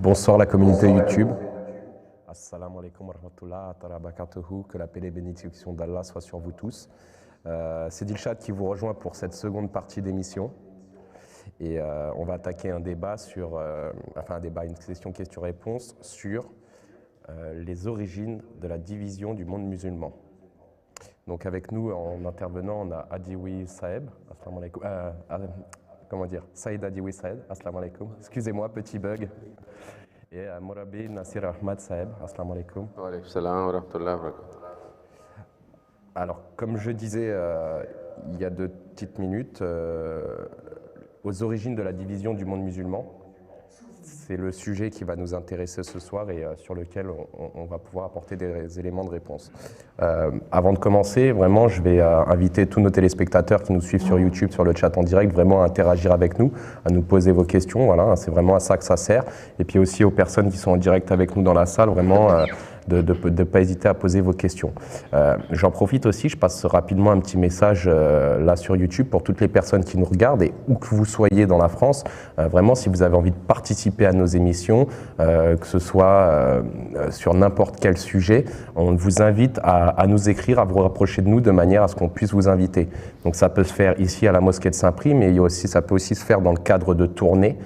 Bonsoir la communauté YouTube. Assalamu alaikum wa rahmatullahi wa barakatuhu. Que la paix et les bénédictions d'Allah soient sur vous tous. C'est Dilshad qui vous rejoint pour cette seconde partie d'émission. Et on va attaquer un débat sur, une session questions-réponses sur les origines de la division du monde musulman. Donc avec nous en intervenant, on a Adiwi Saeb. Assalamu alaikum. Saïd Adiwi Saeb. Assalamu alaikum. Excusez-moi, petit bug. Et Morabi Nasir Ahmad Saeb. Assalamu alaikum. Wa alaykum salam wa rahmatullahi wa barakatuh. Alors, comme je disais il y a 2 petites minutes, aux origines de la division du monde musulman, c'est le sujet qui va nous intéresser ce soir et sur lequel on va pouvoir apporter des éléments de réponse. Avant de commencer, vraiment, je vais inviter tous nos téléspectateurs qui nous suivent sur YouTube, sur le chat en direct, vraiment à interagir avec nous, à nous poser vos questions. Voilà, c'est vraiment à ça que ça sert. Et puis aussi aux personnes qui sont en direct avec nous dans la salle, vraiment de ne pas hésiter à poser vos questions. J'en profite aussi, je passe rapidement un petit message là sur YouTube pour toutes les personnes qui nous regardent et où que vous soyez dans la France. Vraiment, si vous avez envie de participer à nos émissions, que ce soit sur n'importe quel sujet, on vous invite à nous écrire, à vous rapprocher de nous de manière à ce qu'on puisse vous inviter. Donc ça peut se faire ici à la mosquée de Saint-Prix, mais ça peut aussi se faire dans le cadre de tournées,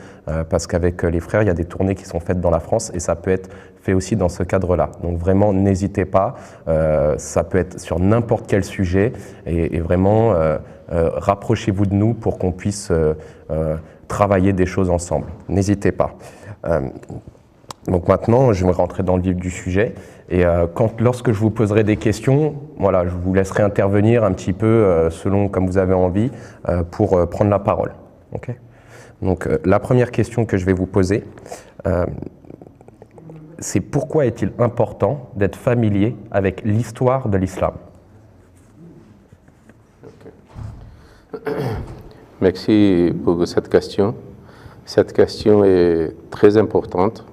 parce qu'avec les frères, il y a des tournées qui sont faites dans la France et ça peut être fait aussi dans ce cadre-là. Donc vraiment, n'hésitez pas, ça peut être sur n'importe quel sujet et vraiment, rapprochez-vous de nous pour qu'on puisse travailler des choses ensemble. N'hésitez pas. Donc maintenant, je vais rentrer dans le vif du sujet et lorsque je vous poserai des questions, voilà, je vous laisserai intervenir un petit peu selon comme vous avez envie pour prendre la parole. Okay ? Donc la première question que je vais vous poser, c'est pourquoi est-il important d'être familier avec l'histoire de l'islam? Merci pour cette question. Cette question est très importante,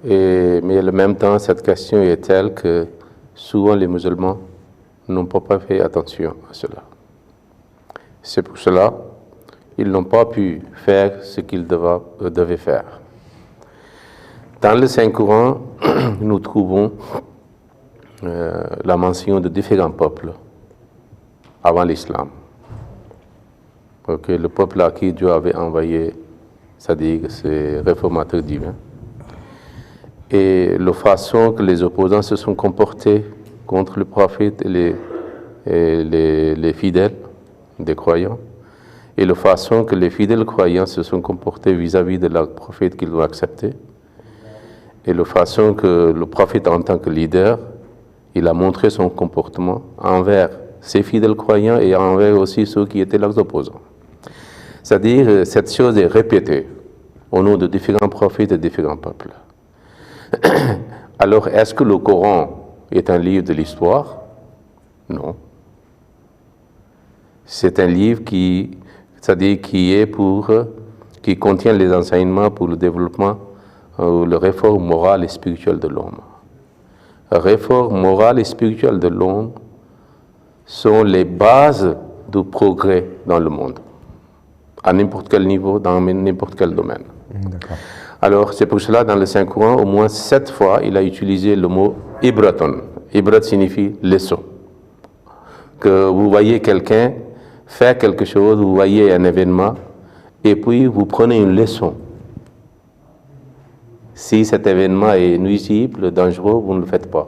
mais en même temps, cette question est telle que souvent les musulmans n'ont pas fait attention à cela. C'est pour cela qu'ils n'ont pas pu faire ce qu'ils devaient faire. Dans le Saint-Coran, nous trouvons la mention de différents peuples avant l'islam. Le peuple à qui Dieu avait envoyé, c'est-à-dire ses réformateurs divins. Et la façon que les opposants se sont comportés contre le prophète et les fidèles des croyants, et la façon que les fidèles croyants se sont comportés vis-à-vis de leur prophète qu'ils ont accepté, et la façon que le prophète, en tant que leader, il a montré son comportement envers ses fidèles croyants et envers aussi ceux qui étaient leurs opposants. C'est-à-dire, cette chose est répétée au nom de différents prophètes et différents peuples. Alors, est-ce que le Coran est un livre de l'histoire? Non. C'est un livre qui contient les enseignements pour le développement la réforme morale et spirituelle de l'homme. La réforme morale et spirituelle de l'homme sont les bases du progrès dans le monde, à n'importe quel niveau, dans n'importe quel domaine. D'accord. Alors, c'est pour cela, dans le Saint-Coran, au moins 7 fois, il a utilisé le mot « ibraton ». Ibrat signifie « leçon ». Que vous voyez quelqu'un faire quelque chose, vous voyez un événement, et puis vous prenez une leçon. Si cet événement est nuisible, dangereux, vous ne le faites pas.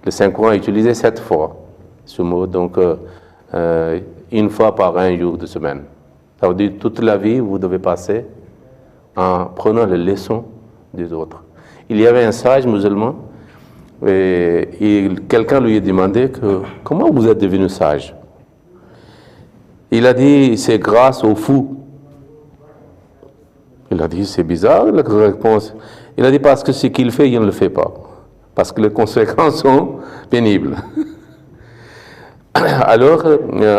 Le Saint-Coran a utilisé 7 fois ce mot, donc une fois par un jour de semaine. Ça veut dire toute la vie, vous devez passer en prenant les leçons des autres. Il y avait un sage musulman, et quelqu'un lui a demandé comment vous êtes devenu sage. Il a dit, c'est grâce aux fous. Il a dit, c'est bizarre la réponse. Il a dit, parce que ce qu'il fait, il ne le fait pas. Parce que les conséquences sont pénibles. Alors,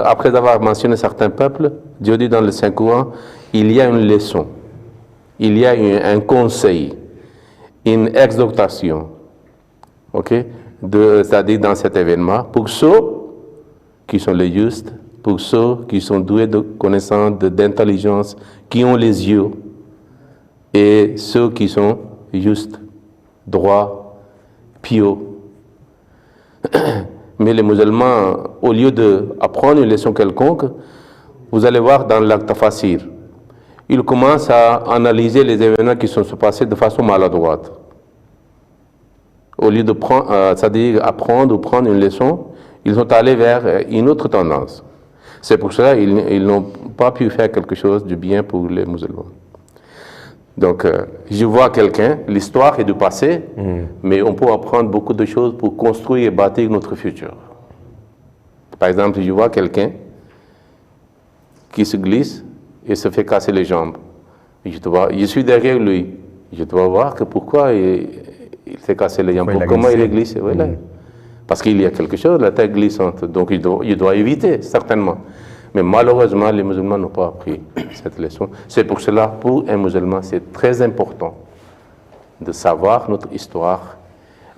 après avoir mentionné certains peuples, Dieu dit dans le Saint-Coran, il y a une leçon, il y a un conseil, une exhortation, c'est-à-dire dans cet événement, pour ceux qui sont les justes, pour ceux qui sont doués de connaissances, d'intelligence, qui ont les yeux, et ceux qui sont justes, droits, pieux. Mais les musulmans, au lieu d'apprendre une leçon quelconque, vous allez voir dans l'acte facile, ils commencent à analyser les événements qui sont passés de façon maladroite. Au lieu de c'est-à-dire apprendre ou prendre une leçon, ils sont allés vers une autre tendance. C'est pour cela qu'ils n'ont pas pu faire quelque chose de bien pour les musulmans. Donc, je vois quelqu'un, l'histoire est du passé, mais on peut apprendre beaucoup de choses pour construire et bâtir notre futur. Par exemple, je vois quelqu'un qui se glisse et se fait casser les jambes. Je suis derrière lui. Je dois voir que pourquoi il s'est cassé les jambes, comment il est glissé. Voilà. Parce qu'il y a quelque chose, la tête glissante. Donc, il doit éviter, certainement. Mais malheureusement, les musulmans n'ont pas appris cette leçon. C'est pour cela, pour un musulman, c'est très important de savoir notre histoire,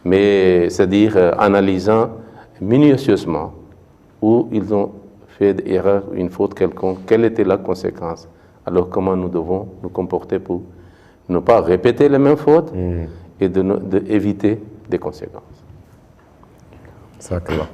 mais c'est-à-dire analysant minutieusement où ils ont fait des erreurs, une faute quelconque, quelle était la conséquence. Alors comment nous devons nous comporter pour ne pas répéter les mêmes fautes et d'éviter des conséquences. Ça, clair.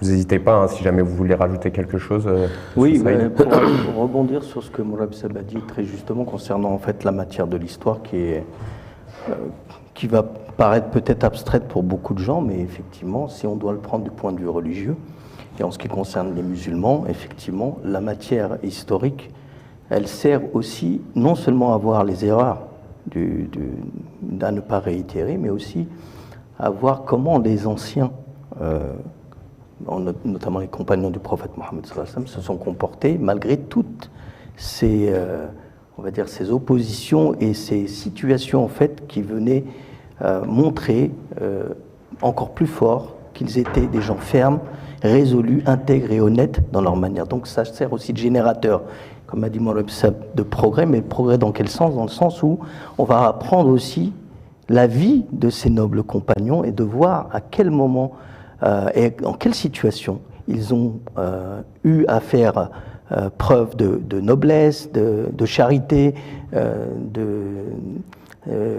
Vous n'hésitez pas, hein, si jamais vous voulez rajouter quelque chose. Oui, pour rebondir sur ce que Mourad Sab a dit très justement concernant en fait la matière de l'histoire qui va paraître peut-être abstraite pour beaucoup de gens, mais effectivement, si on doit le prendre du point de vue religieux, et en ce qui concerne les musulmans, effectivement, la matière historique, elle sert aussi non seulement à voir les erreurs à ne pas réitérer, mais aussi à voir comment les anciens notamment les compagnons du prophète Mohammed se sont comportés malgré toutes ces, on va dire, ces oppositions et ces situations en fait qui venaient montrer encore plus fort qu'ils étaient des gens fermes, résolus, intègres et honnêtes dans leur manière. Donc ça sert aussi de générateur, comme a dit Mourad, de progrès, mais progrès dans quel sens? Dans le sens où on va apprendre aussi la vie de ces nobles compagnons et de voir à quel moment et en quelle situation ils ont eu à faire preuve de noblesse, de charité,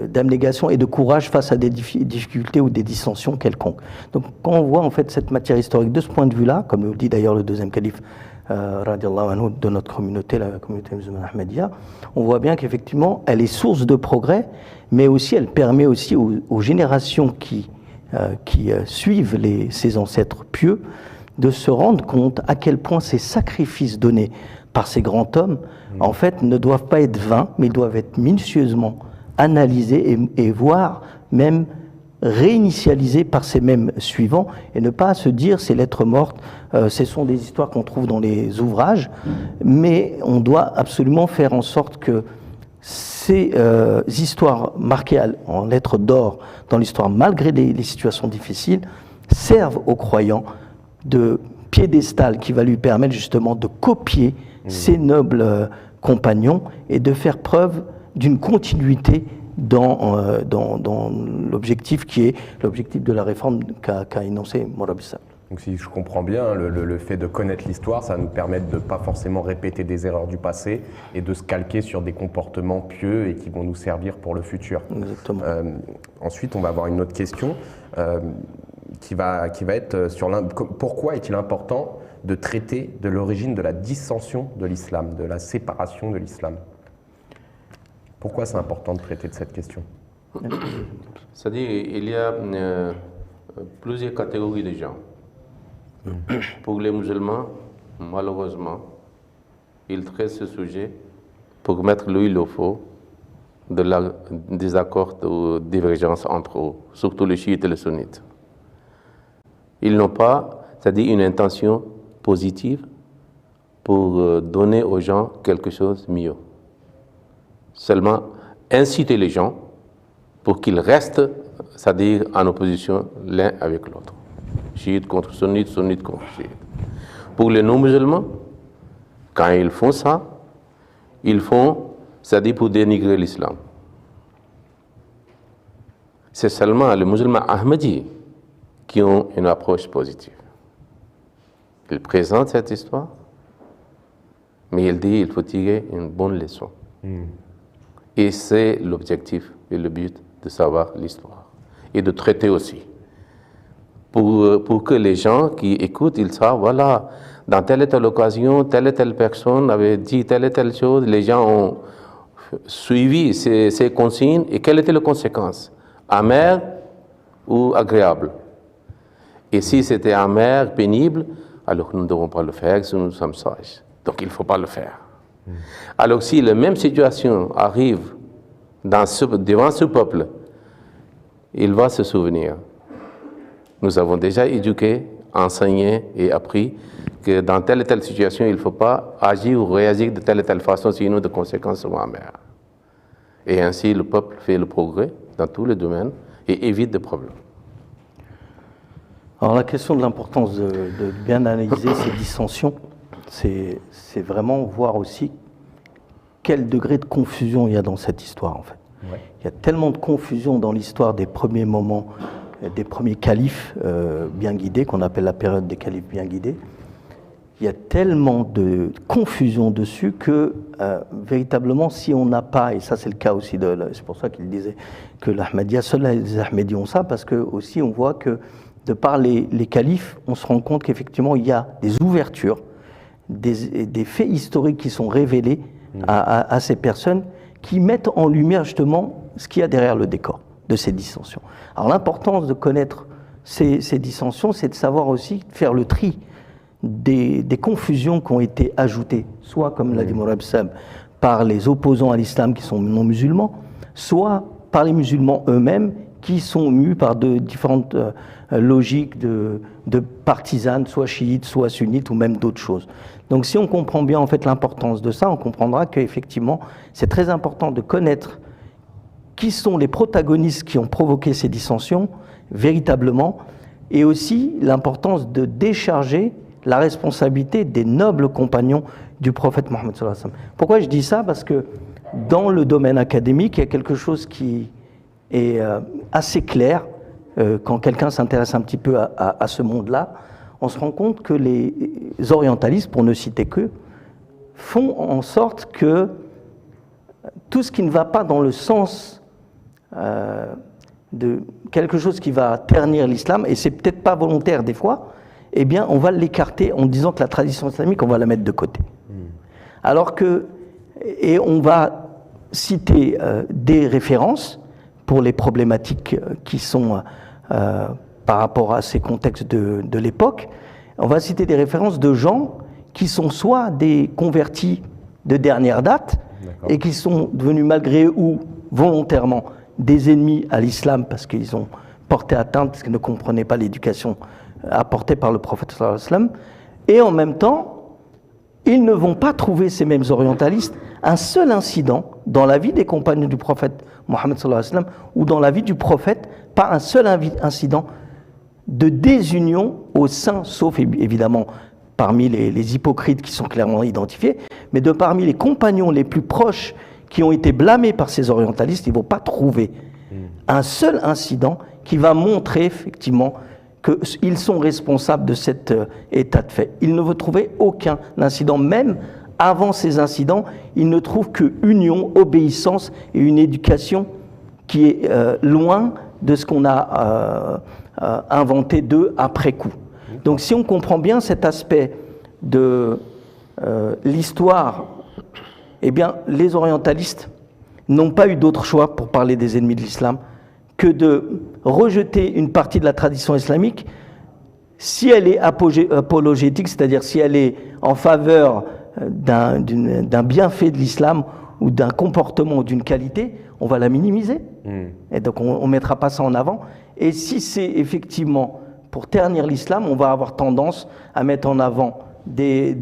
d'abnégation et de courage face à des difficultés ou des dissensions quelconques. Donc quand on voit en fait cette matière historique de ce point de vue-là, comme le dit d'ailleurs le deuxième calife radiallahu anhu de notre communauté, la communauté musulmane ahmadiyya, on voit bien qu'effectivement elle est source de progrès, mais aussi elle permet aussi aux générations qui suivent ces ancêtres pieux, de se rendre compte à quel point ces sacrifices donnés par ces grands hommes, en fait, ne doivent pas être vains, mais ils doivent être minutieusement analysés et voire même réinitialisés par ces mêmes suivants, et ne pas se dire ces lettres mortes, ce sont des histoires qu'on trouve dans les ouvrages, mais on doit absolument faire en sorte que ces histoires marquées en lettres d'or dans l'histoire, malgré les situations difficiles, servent aux croyants de piédestal qui va lui permettre justement de copier ces nobles compagnons et de faire preuve d'une continuité dans l'objectif qui est l'objectif de la réforme qu'a énoncé Mourad Sab. Donc si je comprends bien, le fait de connaître l'histoire, ça va nous permettre de ne pas forcément répéter des erreurs du passé et de se calquer sur des comportements pieux et qui vont nous servir pour le futur. Exactement. Ensuite, on va avoir une autre question qui va être sur pourquoi est-il important de traiter de l'origine de la dissension de l'islam, de la séparation de l'islam? Pourquoi c'est important de traiter de cette question? C'est-à-dire il y a plusieurs catégories de gens. Pour les musulmans, malheureusement, ils traitent ce sujet pour mettre l'huile au feu de désaccords ou divergences entre eux, surtout les chiites et les sunnites. Ils n'ont pas, c'est-à-dire une intention positive pour donner aux gens quelque chose de mieux. Seulement inciter les gens pour qu'ils restent, c'est-à-dire en opposition l'un avec l'autre. Chiites contre sunnites, sunnites contre chiites. Pour les non-musulmans, quand ils font ça, ils font, c'est-à-dire pour dénigrer l'islam. C'est seulement les musulmans ahmadis qui ont une approche positive. Ils présentent cette histoire, mais ils disent qu'il faut tirer une bonne leçon. Et Et c'est l'objectif et le but de savoir l'histoire et de traiter aussi. Pour que les gens qui écoutent, ils savent, voilà, dans telle et telle occasion, telle et telle personne avait dit telle et telle chose, les gens ont suivi ces consignes et quelles étaient les conséquences, amères ou agréables. Et si c'était amer, pénible, alors nous ne devons pas le faire si nous sommes sages. Donc il ne faut pas le faire. Alors si la même situation arrive devant ce peuple, il va se souvenir. Nous avons déjà éduqué, enseigné et appris que dans telle et telle situation, il ne faut pas agir ou réagir de telle et telle façon, sinon des conséquences seront amères. Et ainsi, le peuple fait le progrès dans tous les domaines et évite des problèmes. Alors la question de l'importance de bien analyser ces dissensions, c'est vraiment voir aussi quel degré de confusion il y a dans cette histoire en fait. Ouais. Il y a tellement de confusion dans l'histoire des premiers moments, des premiers califes bien guidés, qu'on appelle la période des califes bien guidés. Il y a tellement de confusion dessus que véritablement, si on n'a pas, et ça c'est le cas aussi, c'est pour ça qu'il disait que l'Ahmadiyya, seuls les Ahmadis ont ça, parce que aussi on voit que de par les califes, on se rend compte qu'effectivement il y a des ouvertures, des faits historiques qui sont révélés à ces personnes qui mettent en lumière justement ce qu'il y a derrière le décor de ces dissensions. Alors l'importance de connaître ces dissensions, c'est de savoir aussi faire le tri des confusions qui ont été ajoutées, soit comme l'a dit Mourab Sab, par les opposants à l'islam qui sont non musulmans, soit par les musulmans eux-mêmes qui sont mus par de différentes logiques de partisanes, soit chiites, soit sunnites, ou même d'autres choses. Donc si on comprend bien en fait l'importance de ça, on comprendra qu'effectivement c'est très important de connaître qui sont les protagonistes qui ont provoqué ces dissensions véritablement, et aussi l'importance de décharger la responsabilité des nobles compagnons du prophète Mohammed sallallahu alayhi wa sallam. Pourquoi je dis ça? Parce que dans le domaine académique, il y a quelque chose qui est assez clair. Quand quelqu'un s'intéresse un petit peu à ce monde-là, on se rend compte que les orientalistes, pour ne citer qu'eux, font en sorte que tout ce qui ne va pas dans le sens de quelque chose qui va ternir l'islam, et c'est peut-être pas volontaire des fois, eh bien on va l'écarter en disant que la tradition islamique, on va la mettre de côté. Alors que, et on va citer des références pour les problématiques qui sont par rapport à ces contextes de l'époque. On va citer des références de gens qui sont soit des convertis de dernière date et qui sont devenus malgré eux ou volontairement des ennemis à l'islam parce qu'ils ont porté atteinte, parce qu'ils ne comprenaient pas l'éducation apportée par le prophète sallallahu alayhi wa sallam. Et en même temps, ils ne vont pas trouver, ces mêmes orientalistes, un seul incident dans la vie des compagnons du prophète Mohammed sallallahu alayhi wa sallam ou dans la vie du prophète, pas un seul incident de désunion au sein, sauf évidemment parmi les hypocrites qui sont clairement identifiés, mais de parmi les compagnons les plus proches qui ont été blâmés par ces orientalistes, ils ne vont pas trouver un seul incident qui va montrer effectivement qu'ils sont responsables de cet état de fait. Ils ne vont trouver aucun incident, même avant ces incidents, ils ne trouvent que union, obéissance et une éducation qui est loin de ce qu'on a inventé d'eux après coup. Donc si on comprend bien cet aspect de l'histoire, eh bien les orientalistes n'ont pas eu d'autre choix pour parler des ennemis de l'islam que de rejeter une partie de la tradition islamique si elle est apologétique, c'est-à-dire si elle est en faveur d'un bienfait de l'islam ou d'un comportement ou d'une qualité, on va la minimiser. Et donc on ne mettra pas ça en avant. Et si c'est effectivement pour ternir l'islam, on va avoir tendance à mettre en avant des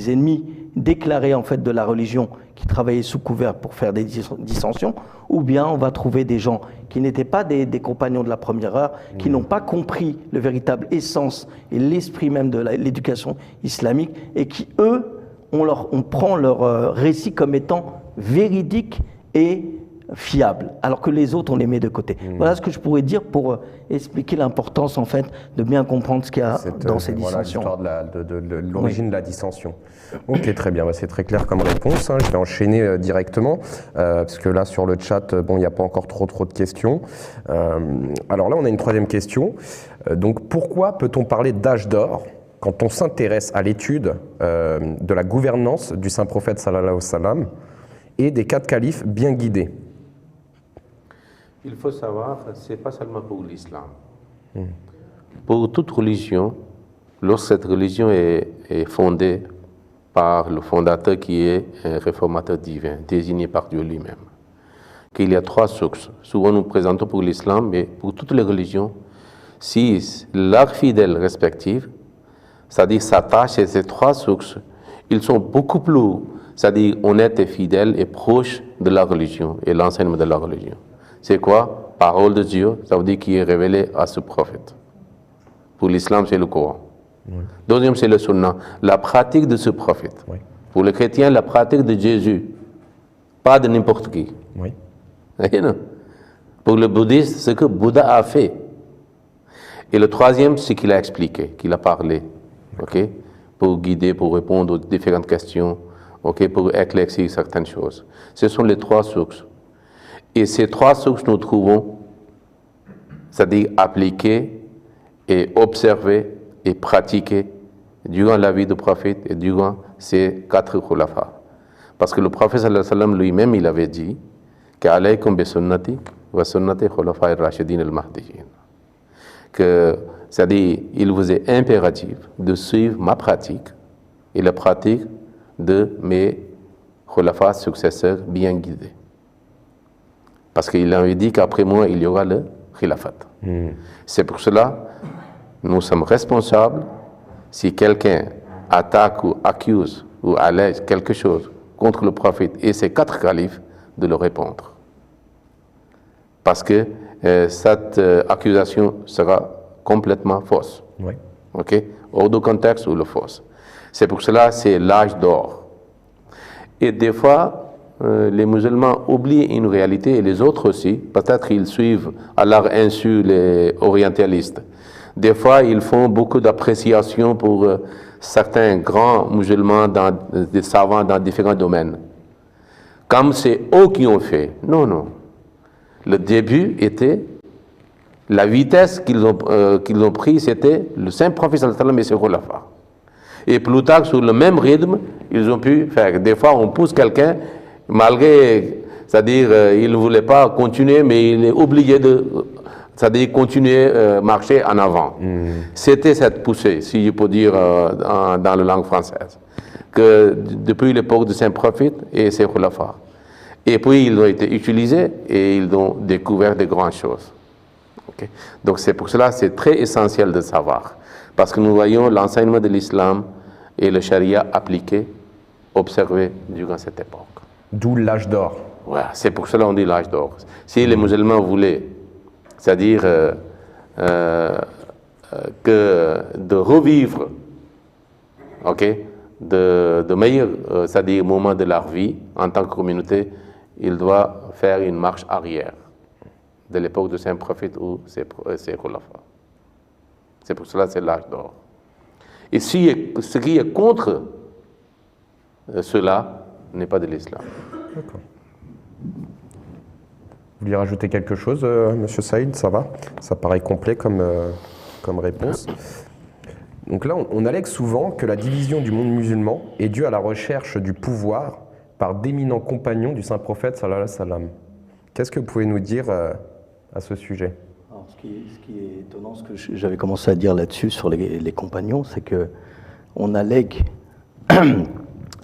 ennemis déclarés en fait de la religion qui travaillaient sous couvert pour faire des dissensions, ou bien on va trouver des gens qui n'étaient pas des compagnons de la première heure, qui n'ont pas compris le véritable essence et l'esprit même de l'éducation islamique, et qui, eux, on prend leur récit comme étant véridique et fiables, alors que les autres, on les met de côté. Voilà ce que je pourrais dire pour expliquer l'importance, en fait, de bien comprendre ce qu'il y a dans ces dissensions. Voilà l'histoire de l'origine de la dissension. Ok, très bien, c'est très clair comme réponse. Hein. Je vais enchaîner directement, parce que là, sur le chat, bon, il n'y a pas encore trop de questions. Alors là, on a une troisième question. Donc, pourquoi peut-on parler d'âge d'or quand on s'intéresse à l'étude de la gouvernance du saint prophète sallallahu alayhi wa sallam et des 4 califes bien guidés? Il faut savoir, ce n'est pas seulement pour l'islam. Pour toute religion, lorsque cette religion est fondée par le fondateur qui est un réformateur divin, désigné par Dieu lui-même, qu'il y a 3 sources. Souvent nous présentons pour l'islam, mais pour toutes les religions, si leurs fidèles respectifs, c'est-à-dire s'attachent à ces 3 sources, ils sont beaucoup plus, c'est-à-dire honnêtes et fidèles et proches de la religion et l'enseignement de la religion. C'est quoi? Parole de Dieu, ça veut dire qui est révélé à ce prophète. Pour l'islam, c'est le Coran. Oui. Deuxième, c'est le Sunna, la pratique de ce prophète. Oui. Pour les chrétiens, la pratique de Jésus, pas de n'importe qui. Oui. Pour le bouddhiste, ce que Bouddha a fait. Et le troisième, c'est qu'il a expliqué, qu'il a parlé, okay? Pour guider, pour répondre aux différentes questions, okay? Pour éclaircir certaines choses. Ce sont les 3 sources. Et ces 3 sources, nous trouvons, c'est-à-dire appliquer et observer et pratiquer durant la vie du prophète et durant ces 4 khulafas. Parce que le prophète sallallahu alayhi wa sallam lui-même, il avait dit qu'alaykum bi sunnati wa sunnati khulafa'ir rashidin al-mahdiyyin. Que, c'est-à-dire, il vous est impératif de suivre ma pratique et la pratique de mes khulafas successeurs bien guidés. Parce qu'il avait dit qu'après moi, il y aura le khilafat. C'est pour cela, nous sommes responsables si quelqu'un attaque ou accuse ou allège quelque chose contre le prophète et ses 4 califes, de le répondre. Parce que cette accusation sera complètement fausse. Oui. Okay? Hors de contexte ou le fausse. C'est pour cela c'est l'âge d'or. Et des fois, les musulmans oublient une réalité, et les autres aussi. Peut-être ils suivent à leur insu les orientalistes. Des fois, ils font beaucoup d'appréciation pour certains grands musulmans, des savants dans différents domaines. Comme c'est eux qui ont fait. Non, non. Le début était, la vitesse qu'ils ont pris, c'était le saint prophète sallallahu alayhi wa sallam et ses khulafas. Et plus tard, sur le même rythme, ils ont pu faire. Des fois, on pousse quelqu'un, malgré, c'est-à-dire, il ne voulait pas continuer, mais il est obligé de, c'est-à-dire, continuer à marcher en avant. C'était cette poussée, si je peux dire, dans la langue française, que depuis l'époque du saint prophète et ses khulafas. Et puis, ils ont été utilisés et ils ont découvert de grandes choses. Okay? Donc, c'est pour cela c'est très essentiel de savoir. Parce que nous voyons l'enseignement de l'islam et le charia appliqué, observé durant cette époque. D'où l'âge d'or. Ouais, c'est pour cela qu'on dit l'âge d'or. Si les musulmans voulaient, c'est-à-dire que de revivre, okay, de meilleurs, c'est-à-dire moments de leur vie en tant que communauté, il doit faire une marche arrière de l'époque du saint prophète ou ses khulafas. C'est pour cela que c'est l'âge d'or. Et ce qui est contre cela n'est pas de l'islam. D'accord. Vous vouliez rajouter quelque chose, Monsieur Saïd? Ça va? Ça paraît complet comme réponse. Donc là, on allègue souvent que la division du monde musulman est due à la recherche du pouvoir par d'éminents compagnons du saint prophète sallallahu alayhi wa sallam. Qu'est-ce que vous pouvez nous dire à ce sujet? Alors, ce qui est étonnant, ce que j'avais commencé à dire là-dessus sur les compagnons, c'est qu'on allègue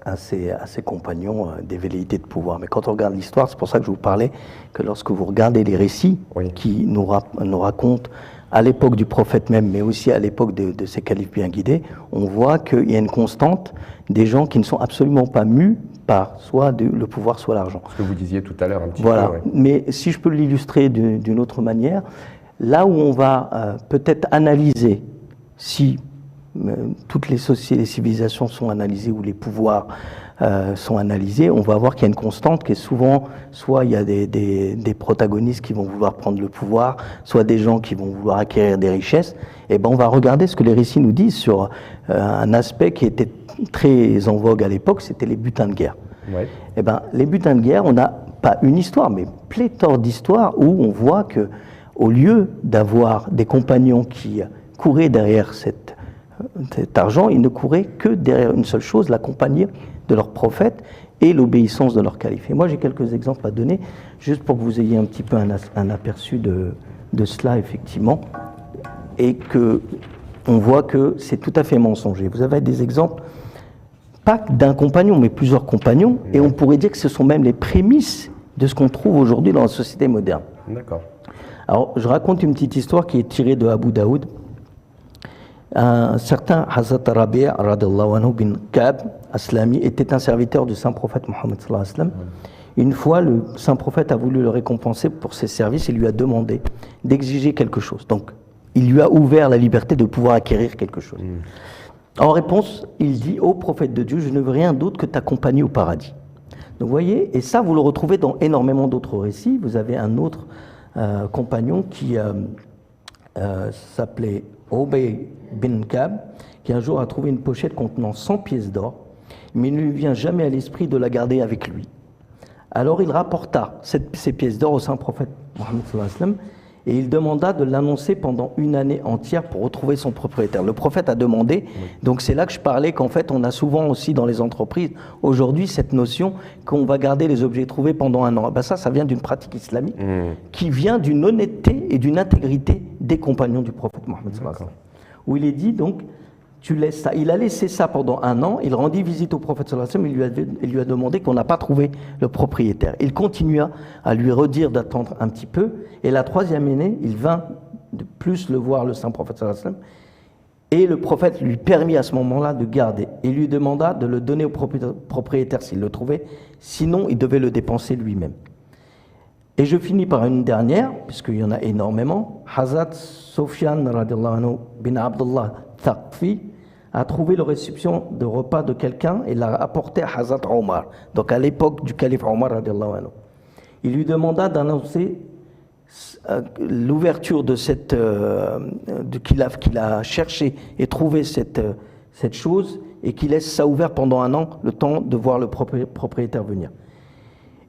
à ces compagnons des velléités de pouvoir. Mais quand on regarde l'histoire, c'est pour ça que je vous parlais que lorsque vous regardez les récits qui nous racontent à l'époque du prophète même, mais aussi à l'époque de ces califes bien guidés, on voit qu'il y a une constante des gens qui ne sont absolument pas mus par soit le pouvoir, soit l'argent. Ce que vous disiez tout à l'heure un petit peu. Voilà. Ouais. Mais si je peux l'illustrer d'une autre manière, là où on va peut-être analyser si toutes les sociétés, les civilisations sont analysées, ou les pouvoirs sont analysés, on va voir qu'il y a une constante qui est souvent, soit il y a des protagonistes qui vont vouloir prendre le pouvoir, soit des gens qui vont vouloir acquérir des richesses. Et ben on va regarder ce que les récits nous disent sur un aspect qui était très en vogue à l'époque, c'était les butins de guerre. Ouais. Et ben les butins de guerre, on n'a pas une histoire, mais pléthore d'histoires où on voit que au lieu d'avoir des compagnons qui couraient derrière cet argent, ils ne couraient que derrière une seule chose, la compagnie de leur prophète et l'obéissance de leur calife. Et moi, j'ai quelques exemples à donner, juste pour que vous ayez un petit peu un aperçu de cela, effectivement, et que on voit que c'est tout à fait mensonger. Vous avez des exemples, pas d'un compagnon, mais plusieurs compagnons, et on pourrait dire que ce sont même les prémices de ce qu'on trouve aujourd'hui dans la société moderne. D'accord. Alors, je raconte une petite histoire qui est tirée de Abu Daoud. Un certain Hazrat Rabi' radiyallahu anhu bin Ka'b Aslami était un serviteur du saint prophète Mohammed sallallahu alayhi wa sallam. Une fois, le saint prophète a voulu le récompenser pour ses services et lui a demandé d'exiger quelque chose. Donc, il lui a ouvert la liberté de pouvoir acquérir quelque chose. En réponse, il dit: ô prophète de Dieu, je ne veux rien d'autre que ta compagnie au paradis. Donc, vous voyez, et ça, vous le retrouvez dans énormément d'autres récits. Vous avez un autre compagnon qui s'appelait Ubay bin Ka'b, qui un jour a trouvé une pochette contenant 100 pièces d'or, mais il ne lui vient jamais à l'esprit de la garder avec lui. Alors il rapporta ces pièces d'or au saint prophète Mohammed sallallahu alayhi wa sallam, et il demanda de l'annoncer pendant une année entière pour retrouver son propriétaire. Le prophète a demandé, donc c'est là que je parlais qu'en fait on a souvent aussi dans les entreprises aujourd'hui cette notion qu'on va garder les objets trouvés pendant un an. Ben ça vient d'une pratique islamique qui vient d'une honnêteté et d'une intégrité des compagnons du prophète Mohammed sallallahu alayhi wa sallam. Où il est dit donc, tu laisses ça. Il a laissé ça pendant un an, il rendit visite au prophète sallallahu alayhi wa sallam, il lui a demandé qu'on n'a pas trouvé le propriétaire. Il continua à lui redire d'attendre un petit peu, et la troisième année, il vint de plus le voir, le saint prophète sallallahu alayhi wa sallam, et le prophète lui permit à ce moment-là de garder, et lui demanda de le donner au propriétaire s'il le trouvait, sinon il devait le dépenser lui-même. Et je finis par une dernière, puisqu'il y en a énormément. Hazrat Sufyan radiyallahu anhu bin Abdullah Thaqfi a trouvé la réception de repas de quelqu'un et l'a apporté à Hazrat Omar, donc à l'époque du calife Omar radiyallahu anhu. Il lui demanda d'annoncer l'ouverture de cette qu'il a cherché et trouvé cette chose, et qu'il laisse ça ouvert pendant un an, le temps de voir le propriétaire venir.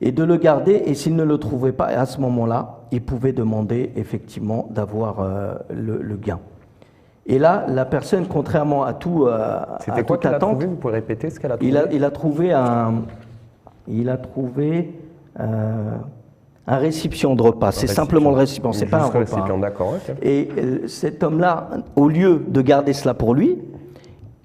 Et de le garder, et s'il ne le trouvait pas, à ce moment-là, il pouvait demander effectivement d'avoir le gain. Et là, la personne, contrairement à tout C'était quoi qu'elle a trouvé? Vous pouvez répéter ce qu'elle a trouvé? Il a trouvé un récipient de repas. C'est simplement le récipient, c'est pas un repas. Récipient, d'accord. Okay. Et cet homme-là, au lieu de garder cela pour lui,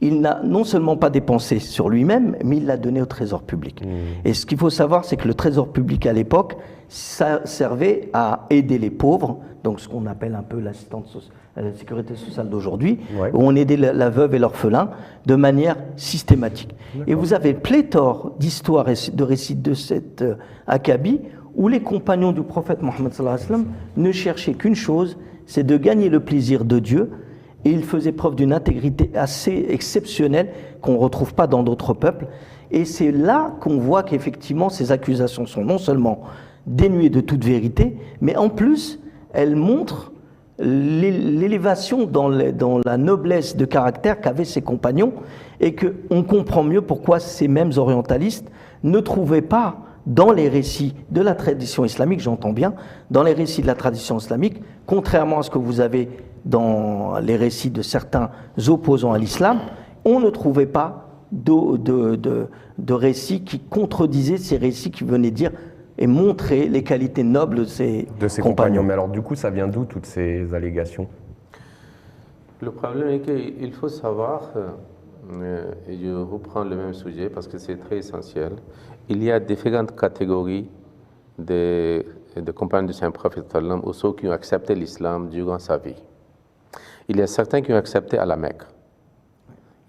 il n'a non seulement pas dépensé sur lui-même, mais il l'a donné au trésor public. Et ce qu'il faut savoir, c'est que le trésor public à l'époque, ça servait à aider les pauvres, donc ce qu'on appelle un peu l'assistance à la sécurité sociale d'aujourd'hui, où on aidait la veuve et l'orphelin de manière systématique. Et vous avez pléthore d'histoires et de récits de cette acabit où les compagnons du prophète Mohammed sallallahu alayhi wa sallam ne cherchaient qu'une chose, c'est de gagner le plaisir de Dieu. Et il faisait preuve d'une intégrité assez exceptionnelle qu'on ne retrouve pas dans d'autres peuples. Et c'est là qu'on voit qu'effectivement ces accusations sont non seulement dénuées de toute vérité, mais en plus elles montrent l'élévation dans la noblesse de caractère qu'avaient ses compagnons, et qu'on comprend mieux pourquoi ces mêmes orientalistes ne trouvaient pas dans les récits de la tradition islamique, j'entends bien, dans les récits de la tradition islamique, contrairement à ce que vous avez dans les récits de certains opposants à l'islam, on ne trouvait pas de récits qui contredisaient ces récits qui venaient dire et montrer les qualités nobles de ses compagnons. Mais alors du coup, ça vient d'où toutes ces allégations? Le problème est qu'il faut savoir, et je reprends le même sujet parce que c'est très essentiel, il y a différentes catégories de compagnons du Saint-Prophète, ou ceux qui ont accepté l'islam durant sa vie. Il y a certains qui ont accepté à la Mecque.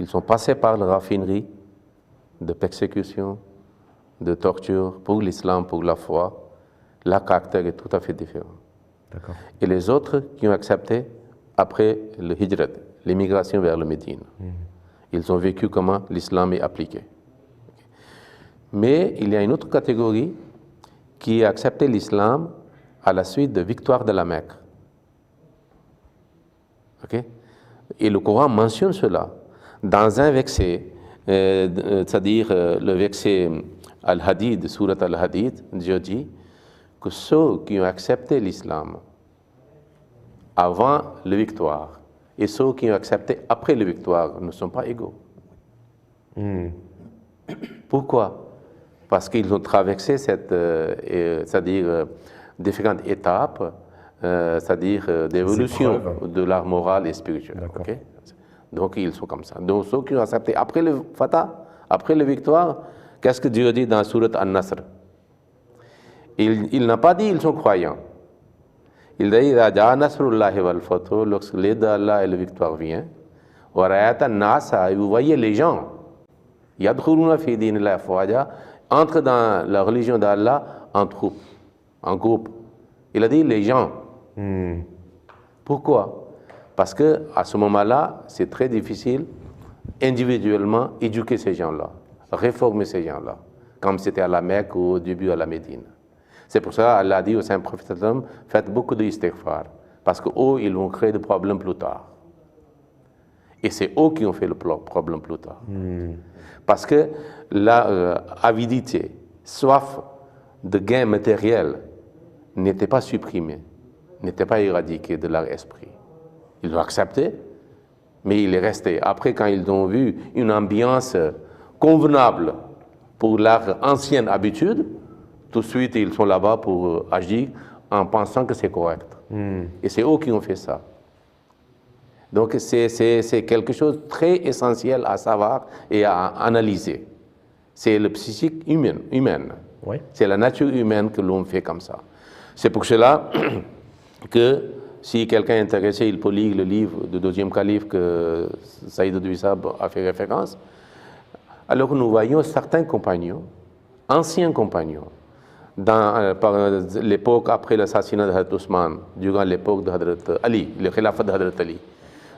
Ils sont passés par la raffinerie de persécution, de torture pour l'islam, pour la foi. Leur caractère est tout à fait différent. Et les autres qui ont accepté après le hijrat, l'immigration vers le Médine. Ils ont vécu comment l'islam est appliqué. Mais il y a une autre catégorie qui a accepté l'islam à la suite de victoire de la Mecque. Okay? Et le Coran mentionne cela dans un verset, c'est-à-dire le verset Al-Hadid, Surat Al-Hadid, Dieu dit que ceux qui ont accepté l'islam avant la victoire et ceux qui ont accepté après la victoire ne sont pas égaux. Pourquoi? Parce qu'ils ont traversé cette, c'est-à-dire différentes étapes, c'est-à-dire d'évolution de l'art moral et spirituel. Okay? Donc ils sont comme ça. Donc ceux qui ont accepté après le Fatah, après la victoire, qu'est-ce que Dieu dit dans la Sourate An-Nasr? Il n'a pas dit ils sont croyants. Il dit lorsque l'aide d'Allah et la victoire vient, et vous voyez les gens, entrent dans la religion d'Allah en troupe, en groupe. Il a dit les gens. Pourquoi? Parce qu'à ce moment-là, c'est très difficile individuellement éduquer ces gens-là, réformer ces gens-là, comme c'était à la Mecque ou au début à la Médine. C'est pour ça qu'Allah a dit au Saint-Prophète, faites beaucoup de istighfar, parce qu'eux, ils vont créer des problèmes plus tard. Et c'est eux qui ont fait le problème plus tard. Parce que l'avidité, soif de gain matériel n'était pas supprimée, n'était pas éradiquée de leur esprit. Ils l'ont accepté, mais il est resté. Après, quand ils ont vu une ambiance convenable pour leur ancienne habitude, tout de suite, ils sont là-bas pour agir en pensant que c'est correct. Et c'est eux qui ont fait ça. Donc, c'est quelque chose de très essentiel à savoir et à analyser. C'est le psychique humaine. Oui. C'est la nature humaine que l'on fait comme ça. C'est pour cela que si quelqu'un est intéressé, il peut lire le livre du deuxième calife que Saïd Wissab a fait référence. Alors nous voyons certains compagnons, anciens compagnons, par l'époque après l'assassinat de Hadrat Ousmane, durant l'époque de Hadrat Ali, le khilafat de Hadrat Ali.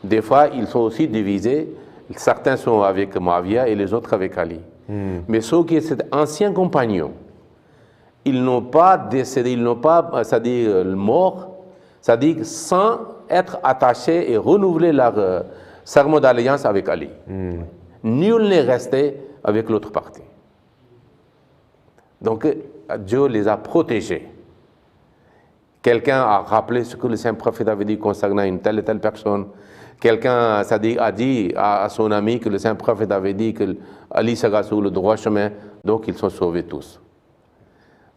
Des fois, ils sont aussi divisés. Certains sont avec Muawiyah et les autres avec Ali. Mais ceux qui étaient anciens compagnons, ils n'ont pas décédé, ils n'ont pas, c'est-à-dire morts, c'est-à-dire sans être attachés et renouveler leur serment d'alliance avec Ali. Nul n'est resté avec l'autre partie. Donc, Dieu les a protégés. Quelqu'un a rappelé ce que le Saint-Prophète avait dit concernant une telle et telle personne. Quelqu'un a dit à son ami que le Saint-Prophète avait dit que Ali sera sur le droit chemin, donc ils sont sauvés tous.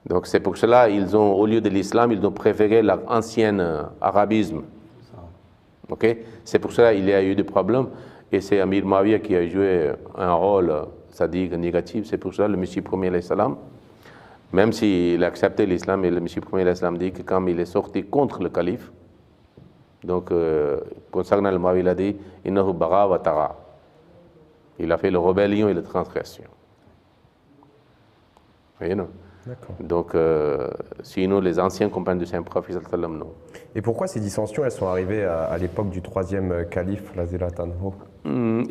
Donc c'est pour cela ils ont, au lieu de l'islam, ils ont préféré leur ancien arabisme. Okay? C'est pour cela qu'il y a eu des problèmes. Et c'est Amir Muawiyah qui a joué un rôle, c'est-à-dire négatif. C'est pour cela que le Messie premier, même s'il a accepté l'islam, et le Messie premier dit que quand il est sorti contre le calife, donc concernant le Muawiyah, il a dit Innahu bara wa tara. Il a fait la rébellion et la transgression. Vous voyez, non? Donc, sinon, les anciens compagnons du Saint-Prophète, non. Et pourquoi ces dissensions, elles sont arrivées à l'époque du troisième calife, Lazilat Anho?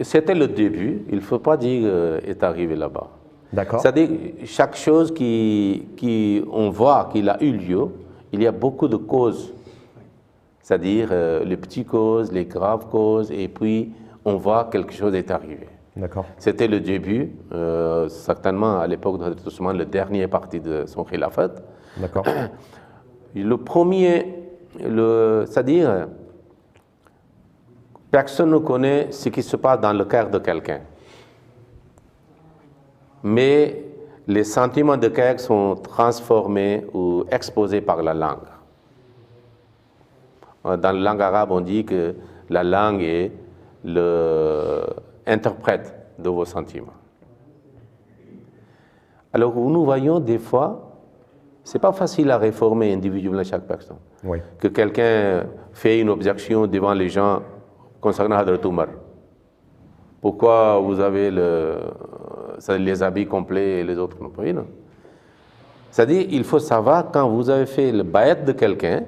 C'était le début, il ne faut pas dire est arrivé là-bas. D'accord. C'est-à-dire, chaque chose on voit qu'il a eu lieu, il y a beaucoup de causes. C'est-à-dire, les petites causes, les graves causes, et puis on voit quelque chose est arrivé. D'accord. C'était le début, certainement à l'époque de Hadrat Ousmane, le dernier parti de son khilafat. D'accord. Le premier, c'est-à-dire, personne ne connaît ce qui se passe dans le cœur de quelqu'un. Mais les sentiments de cœur sont transformés ou exposés par la langue. Dans la langue arabe, on dit que la langue est l'interprète de vos sentiments. Alors, nous voyons des fois, ce n'est pas facile à réformer individuellement chaque personne. Oui. Que quelqu'un fait une objection devant les gens concernant Hadrat Omar. Pourquoi vous avez les habits complets et les autres non? Oui, non. C'est-à-dire, il faut savoir, quand vous avez fait le bayat de quelqu'un,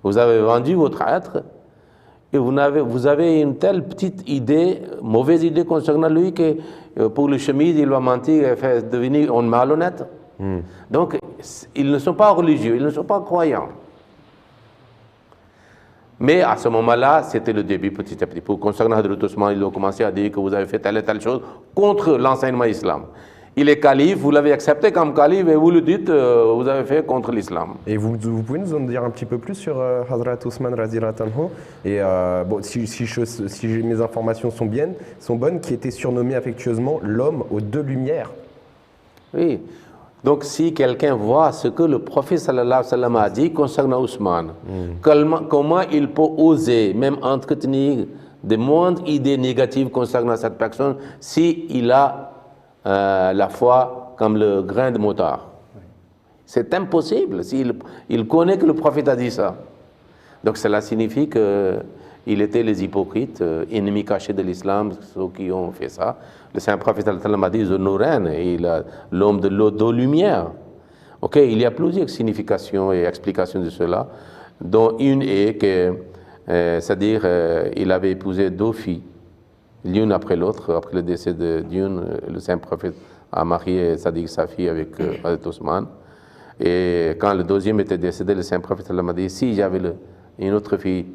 vous avez vendu votre être, Et vous avez une telle petite idée, mauvaise idée concernant lui, que pour le chemise, il va mentir et faire devenir un malhonnête. Donc, ils ne sont pas religieux, ils ne sont pas croyants. Mais à ce moment-là, c'était le début petit à petit. Pour concernant Hadrat Ousmane, ils ont commencé à dire que vous avez fait telle et telle chose contre l'enseignement islam. Il est calife, vous l'avez accepté comme calife et vous le dites, vous avez fait contre l'islam. Et vous pouvez nous en dire un petit peu plus sur Hazrat Ousmane radhiyallahu anhu. Et bon, si mes informations sont bonnes, qui était surnommé affectueusement l'homme aux deux lumières. Oui. Donc si quelqu'un voit ce que le prophète sallallahu alayhi wa sallam a dit concernant Ousmane, comment il peut oser même entretenir de moindres idées négatives concernant cette personne s'il a la foi comme le grain de moutarde. C'est impossible s'il connaît que le prophète a dit ça. Donc cela signifie qu'il était les hypocrites, ennemis cachés de l'islam, ceux qui ont fait ça. Le saint prophète a dit Zunurain, l'homme de l'eau de lumière. Ok, il y a plusieurs significations et explications de cela, dont une est que, c'est-à-dire, il avait épousé deux filles, l'une après l'autre. Après le décès d'une, le saint prophète a marié, c'est-à-dire sa fille avec Hazrat Ousmane. Et quand le deuxième était décédé, le saint prophète a dit si j'avais une autre fille,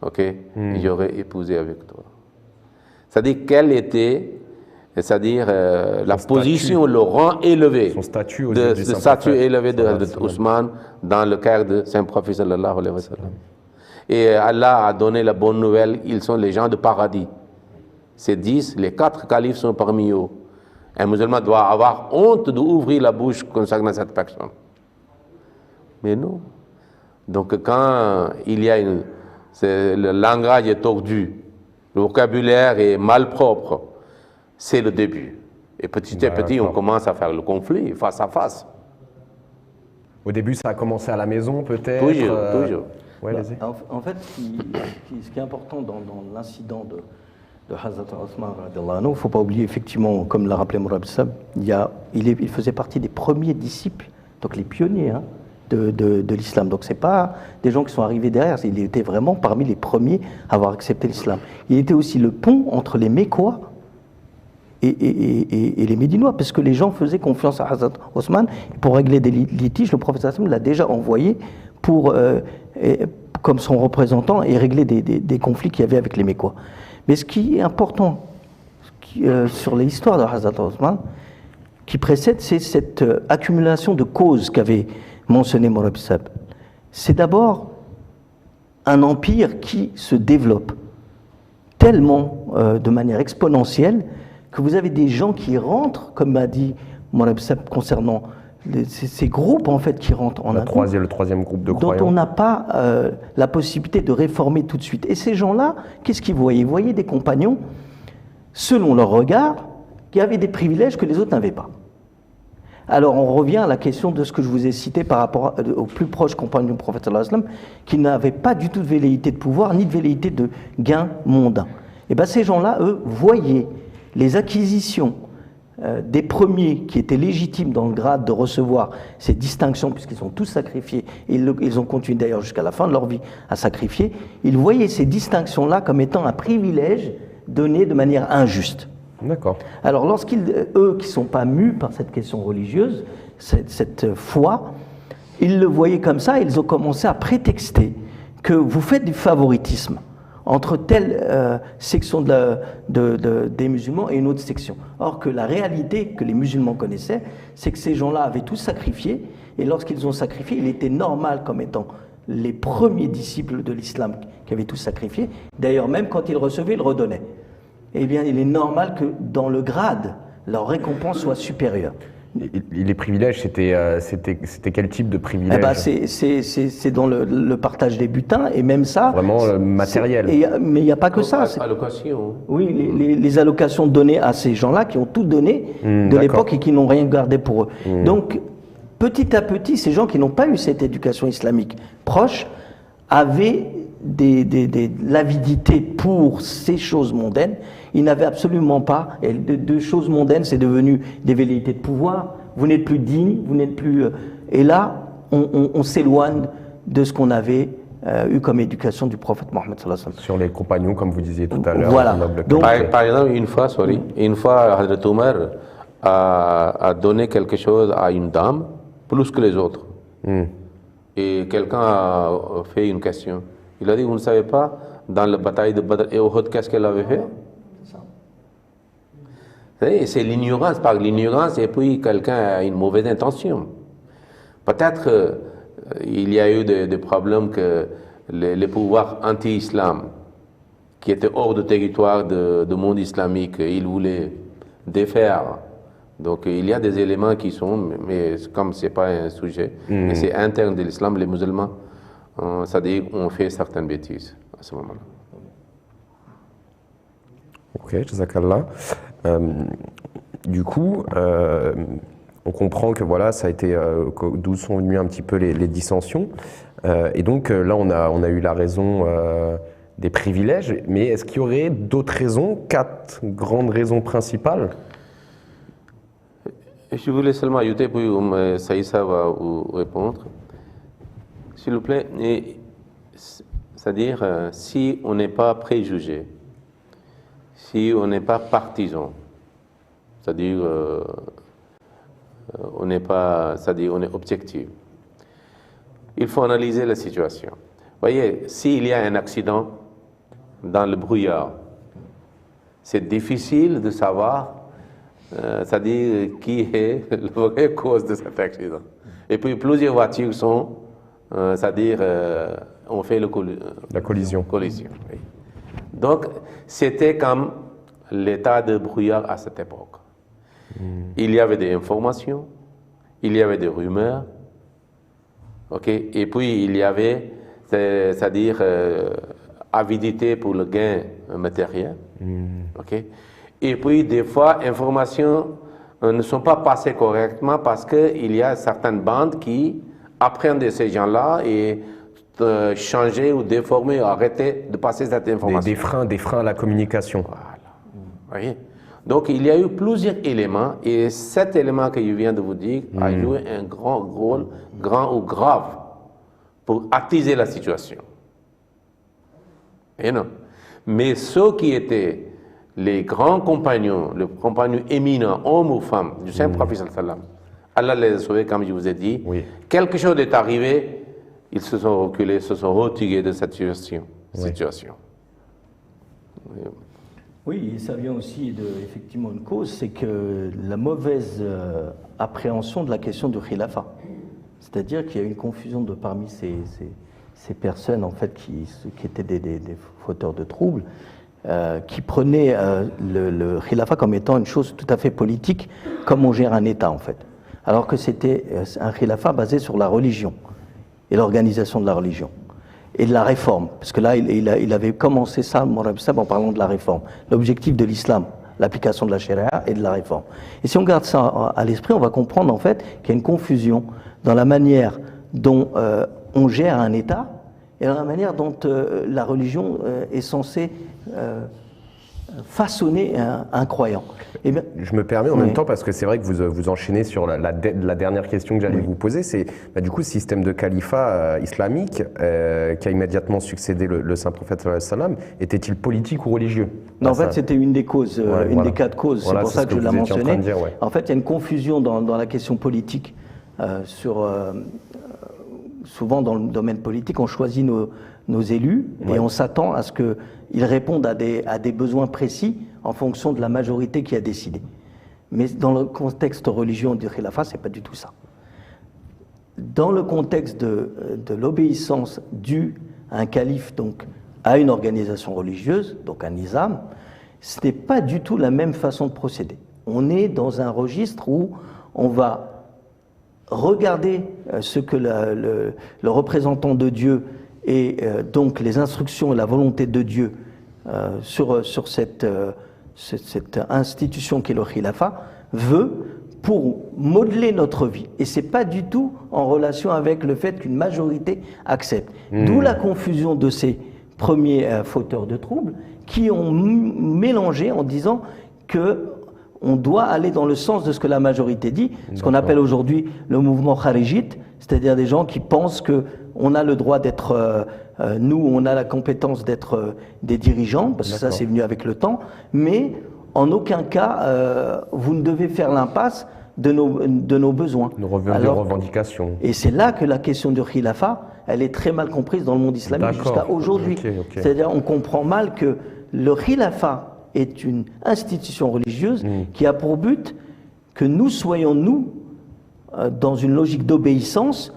ok, j'aurais épousé avec toi. C'est-à-dire quelle était, c'est-à-dire la position, le rang élevé, son statut aux de statut élevé de Hazrat Ousmane dans le cœur de saint prophète sallallahu alayhi wa sallam. Et Allah a donné la bonne nouvelle, ils sont les gens de paradis. Ces 10, les 4 califes sont parmi eux. Un musulman doit avoir honte d'ouvrir la bouche concernant cette personne. Mais non. Donc quand il y a le langage est tordu, le vocabulaire est malpropre, c'est le début. Et petit à petit, on commence à faire le conflit face à face. Au début, ça a commencé à la maison, peut-être. Toujours. Ouais, en fait, ce qui est important dans l'incident de Hazrat Ousmane, il ne faut pas oublier, effectivement, comme l'a rappelé Mourab Sab, il faisait partie des premiers disciples, donc les pionniers de l'islam. Donc ce n'est pas des gens qui sont arrivés derrière, il était vraiment parmi les premiers à avoir accepté l'islam. Il était aussi le pont entre les Mécois et les Médinois, parce que les gens faisaient confiance à Hazrat Ousmane. Pour régler des litiges, le prophète l'a déjà envoyé comme son représentant et régler des conflits qu'il y avait avec les Mécois. Mais ce qui est important sur l'histoire de Hazrat Ousmane, qui précède, c'est cette accumulation de causes qu'avait mentionné Mourab Sab. C'est d'abord un empire qui se développe tellement de manière exponentielle que vous avez des gens qui rentrent, comme m'a dit Mourab Sab concernant ces groupes en fait qui rentrent en le troisième groupe de croyants. Dont on n'a pas la possibilité de réformer tout de suite. Et ces gens-là, qu'est-ce qu'ils voyaient? Ils voyaient des compagnons, selon leur regard, qui avaient des privilèges que les autres n'avaient pas. Alors on revient à la question de ce que je vous ai cité par rapport aux plus proches compagnons du prophète sallallahu alayhi wa sallam, qui n'avaient pas du tout de velléité de pouvoir, ni de velléité de gain mondain. Et bien ces gens-là, eux, voyaient les acquisitions des premiers qui étaient légitimes dans le grade de recevoir ces distinctions, puisqu'ils ont tous sacrifié, et ils ont continué d'ailleurs jusqu'à la fin de leur vie à sacrifier, ils voyaient ces distinctions-là comme étant un privilège donné de manière injuste. D'accord. Alors eux qui ne sont pas mus par cette question religieuse, cette foi, ils le voyaient comme ça, ils ont commencé à prétexter que vous faites du favoritisme entre telle section des musulmans et une autre section. Or que la réalité que les musulmans connaissaient, c'est que ces gens-là avaient tous sacrifié, et lorsqu'ils ont sacrifié, il était normal comme étant les premiers disciples de l'islam qui avaient tous sacrifié. D'ailleurs, même quand ils recevaient, ils redonnaient. Eh bien, il est normal que dans le grade, leur récompense soit supérieure. Les privilèges, c'était quel type de privilèges? C'est dans le partage des butins, et même ça... Vraiment matériel. Mais il n'y a pas que ça. Allocation. Oui, les allocations données à ces gens-là qui ont tout donné de l'époque et qui n'ont rien gardé pour eux. Donc, petit à petit, ces gens qui n'ont pas eu cette éducation islamique proche avaient l'avidité pour ces choses mondaines. Ils n'avaient absolument pas, et de choses mondaines, c'est devenu des velléités de pouvoir. Vous n'êtes plus digne, vous n'êtes plus... et là, on s'éloigne de ce qu'on avait eu comme éducation du prophète Mohammed sallallahu alayhi wa sallam. Sur les compagnons, comme vous disiez tout à l'heure. Voilà. Donc, par exemple, une fois, Hazrat Omar a donné quelque chose à une dame, plus que les autres. Et quelqu'un a fait une question. Il a dit, vous ne savez pas, dans la bataille de Badr et Uhud, qu'est-ce qu'elle avait fait? C'est l'ignorance, par l'ignorance, et puis quelqu'un a une mauvaise intention. Peut-être il y a eu des problèmes que les pouvoirs anti-islam, qui étaient hors du territoire du monde islamique, ils voulaient défaire. Donc il y a des éléments qui sont, mais comme ce n'est pas un sujet, et c'est interne de l'islam, les musulmans, c'est-à-dire on fait certaines bêtises à ce moment-là. Ok, jazakallah. Du coup, on comprend que voilà, ça a été d'où sont venues un petit peu les dissensions. Et donc là, on a eu la raison des privilèges. Mais est-ce qu'il y aurait d'autres raisons, 4 grandes raisons principales? Je voulais seulement ajouter, puis Saïssa va vous répondre. S'il vous plaît, c'est-à-dire si on n'est pas préjugé, si on n'est pas partisan, c'est-à-dire on n'est pas, c'est-à-dire on est objectif, il faut analyser la situation. Voyez, s'il y a un accident dans le brouillard, c'est difficile de savoir, c'est-à-dire qui est la vraie cause de cet accident. Et puis plusieurs voitures sont, c'est-à-dire on fait la collision. Oui. Donc c'était comme l'état de brouillard à cette époque. Il y avait des informations, il y avait des rumeurs, et puis il y avait, c'est-à-dire avidité pour le gain matériel, et puis des fois informations ne sont pas passées correctement parce qu'il y a certaines bandes qui apprennent de ces gens-là et changer ou déformer ou arrêter de passer cette information. Des freins à la communication. Voilà. Voyez? Donc il y a eu plusieurs éléments et cet élément que je viens de vous dire a joué un grand rôle, grand ou grave, pour attiser la situation. Et non. Mais ceux qui étaient les grands compagnons, les compagnons éminents, hommes ou femmes, du Saint-Prophète sallam, Allah les a sauvés, comme je vous ai dit. Oui. Quelque chose est arrivé, ils se sont reculés, se sont retirés de cette situation. Oui, et ça vient aussi effectivement une cause, c'est que la mauvaise appréhension de la question du khilafa. C'est-à-dire qu'il y a une confusion parmi ces personnes en fait qui étaient des fauteurs de troubles, qui prenaient le khilafa comme étant une chose tout à fait politique, comme on gère un État en fait. Alors que c'était un khilafa basé sur la religion et l'organisation de la religion. Et de la réforme, parce que là, il avait commencé ça, en parlant de la réforme. L'objectif de l'islam, l'application de la charia et de la réforme. Et si on garde ça à l'esprit, on va comprendre en fait qu'il y a une confusion dans la manière dont on gère un État et dans la manière dont la religion est censée façonner un croyant. Eh bien, je me permets en même temps, parce que c'est vrai que vous enchaînez sur la dernière question que j'allais vous poser, c'est du coup le système de califat islamique qui a immédiatement succédé le Saint-Prophète sallam, était-il politique ou religieux? Non, en fait, c'était une des causes, des 4 causes, c'est pour ça que je l'ai mentionné. En fait, il y a une confusion dans la question politique. Souvent, dans le domaine politique, on choisit nos élus et on s'attend à ce qu'ils répondent à des besoins précis en fonction de la majorité qui a décidé. Mais dans le contexte religieux du khilafa, ce n'est pas du tout ça. Dans le contexte de l'obéissance due à un calife, donc à une organisation religieuse, donc un nizam, ce n'est pas du tout la même façon de procéder. On est dans un registre où on va regarder ce que le représentant de Dieu et donc les instructions et la volonté de Dieu sur cette institution qu'est le khilafa veut pour modeler notre vie. Et ce n'est pas du tout en relation avec le fait qu'une majorité accepte. D'où la confusion de ces premiers fauteurs de troubles qui ont mélangé en disant qu'on doit aller dans le sens de ce que la majorité dit, ce qu'on appelle aujourd'hui le mouvement kharijite, c'est-à-dire des gens qui pensent qu'on a le droit d'être Nous, on a la compétence d'être des dirigeants, parce que ça, c'est venu avec le temps, mais en aucun cas, vous ne devez faire l'impasse de nos besoins. Nos revendications. Et c'est là que la question du khilafa, elle est très mal comprise dans le monde islamique jusqu'à aujourd'hui. C'est-à-dire, on comprend mal que le khilafa est une institution religieuse qui a pour but que nous soyons, nous, dans une logique d'obéissance,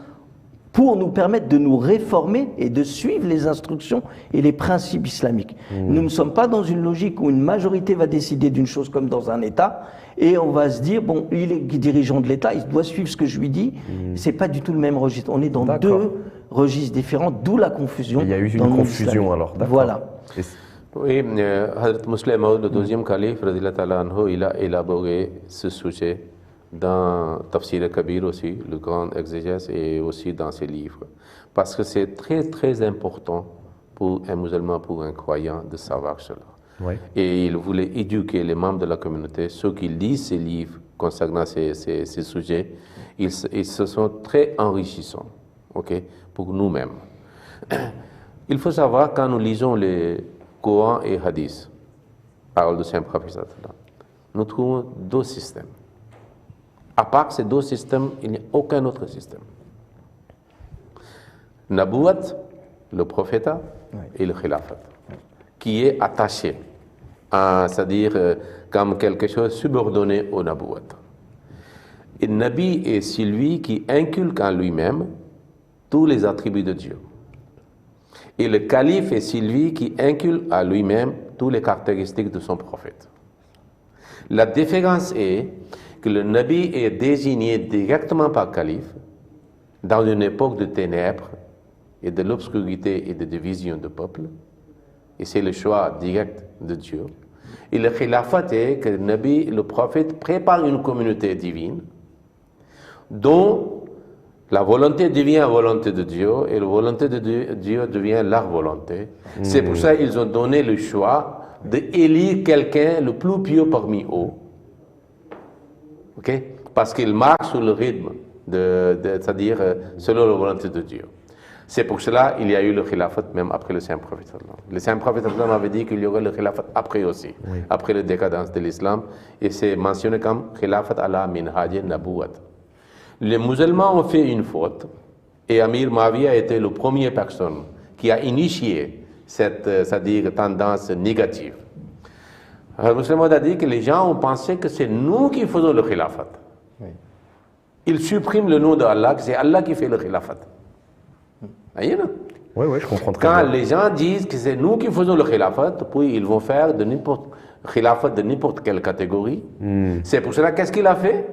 pour nous permettre de nous réformer et de suivre les instructions et les principes islamiques. Nous ne sommes pas dans une logique où une majorité va décider d'une chose comme dans un État et on va se dire, bon, il est dirigeant de l'État, il doit suivre ce que je lui dis. C'est pas du tout le même registre. On est dans deux registres différents, d'où la confusion. Il y a eu une confusion alors. Voilà. Oui, Hazrat Musleh Maud, le deuxième calife, il a élaboré ce sujet dans Tafsir al-Kabir aussi, le grand exégèse, et aussi dans ses livres. Parce que c'est très très important pour un musulman, pour un croyant, de savoir cela. Oui. Et il voulait éduquer les membres de la communauté, ceux qui lisent ces livres concernant ces sujets, ils se sont très enrichissants, pour nous-mêmes. Il faut savoir, quand nous lisons les Coran et Hadith, parole du Saint-Prophète, nous trouvons deux systèmes. À part ces deux systèmes, il n'y a aucun autre système. Nabouat, le prophète, et le khilafat, qui est attaché, c'est-à-dire comme quelque chose subordonné au Nabouat. Et Nabi est celui qui inculque en lui-même tous les attributs de Dieu. Et le calife est celui qui inculque à lui-même toutes les caractéristiques de son prophète. La différence est que le Nabi est désigné directement par le calife dans une époque de ténèbres et de l'obscurité et de division du peuple. Et c'est le choix direct de Dieu. Et le khilafat est que le Nabi, le prophète, prépare une communauté divine dont la volonté devient la volonté de Dieu et la volonté de Dieu devient leur volonté. C'est pour ça qu'ils ont donné le choix d'élire quelqu'un le plus pieux parmi eux. Parce qu'il marche sur le rythme, c'est-à-dire selon la volonté de Dieu. C'est pour cela qu'il y a eu le khilafat même après le Saint-Prophète. Le Saint-Prophète avait dit qu'il y aurait le khilafat après aussi, après la décadence de l'islam, et c'est mentionné comme khilafat ala minhaj nabouat. Les musulmans ont fait une faute, et Amir Muawiyah a été la première personne qui a initié cette, c'est-à-dire tendance négative. Le musulman a dit que les gens ont pensé que c'est nous qui faisons le khilafat. Ils suppriment le nom d'Allah, que c'est Allah qui fait le khilafat. Oui, je comprends très bien. Quand les gens disent que c'est nous qui faisons le khilafat, puis ils vont faire de khilafat de n'importe quelle catégorie. C'est pour cela, qu'est-ce qu'il a fait?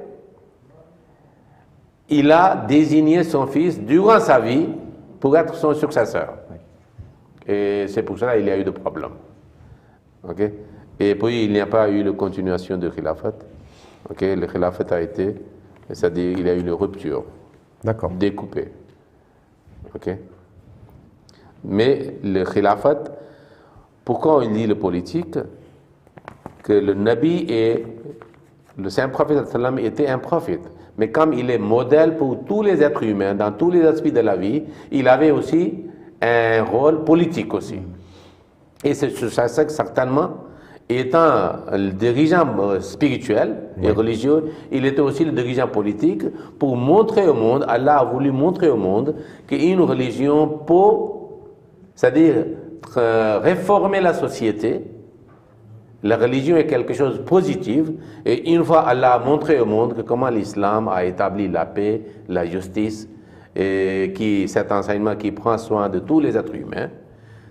Il a désigné son fils durant sa vie pour être son successeur. Et c'est pour cela qu'il y a eu des problèmes. Et puis, il n'y a pas eu de continuation de khilafat. Le khilafat a été, c'est-à-dire il y a eu une rupture. D'accord. Découpée. Mais le khilafat, pourquoi on dit le politique? Que le Nabi et le Saint-Prophète était un prophète. Mais comme il est modèle pour tous les êtres humains, dans tous les aspects de la vie, il avait aussi un rôle politique aussi. Et c'est ça que certainement, étant le dirigeant spirituel et religieux, il était aussi le dirigeant politique pour montrer au monde, Allah a voulu montrer au monde qu'une religion peut, c'est-à-dire réformer la société. La religion est quelque chose de positif, et une fois Allah a montré au monde que comment l'islam a établi la paix, la justice, et cet enseignement qui prend soin de tous les êtres humains.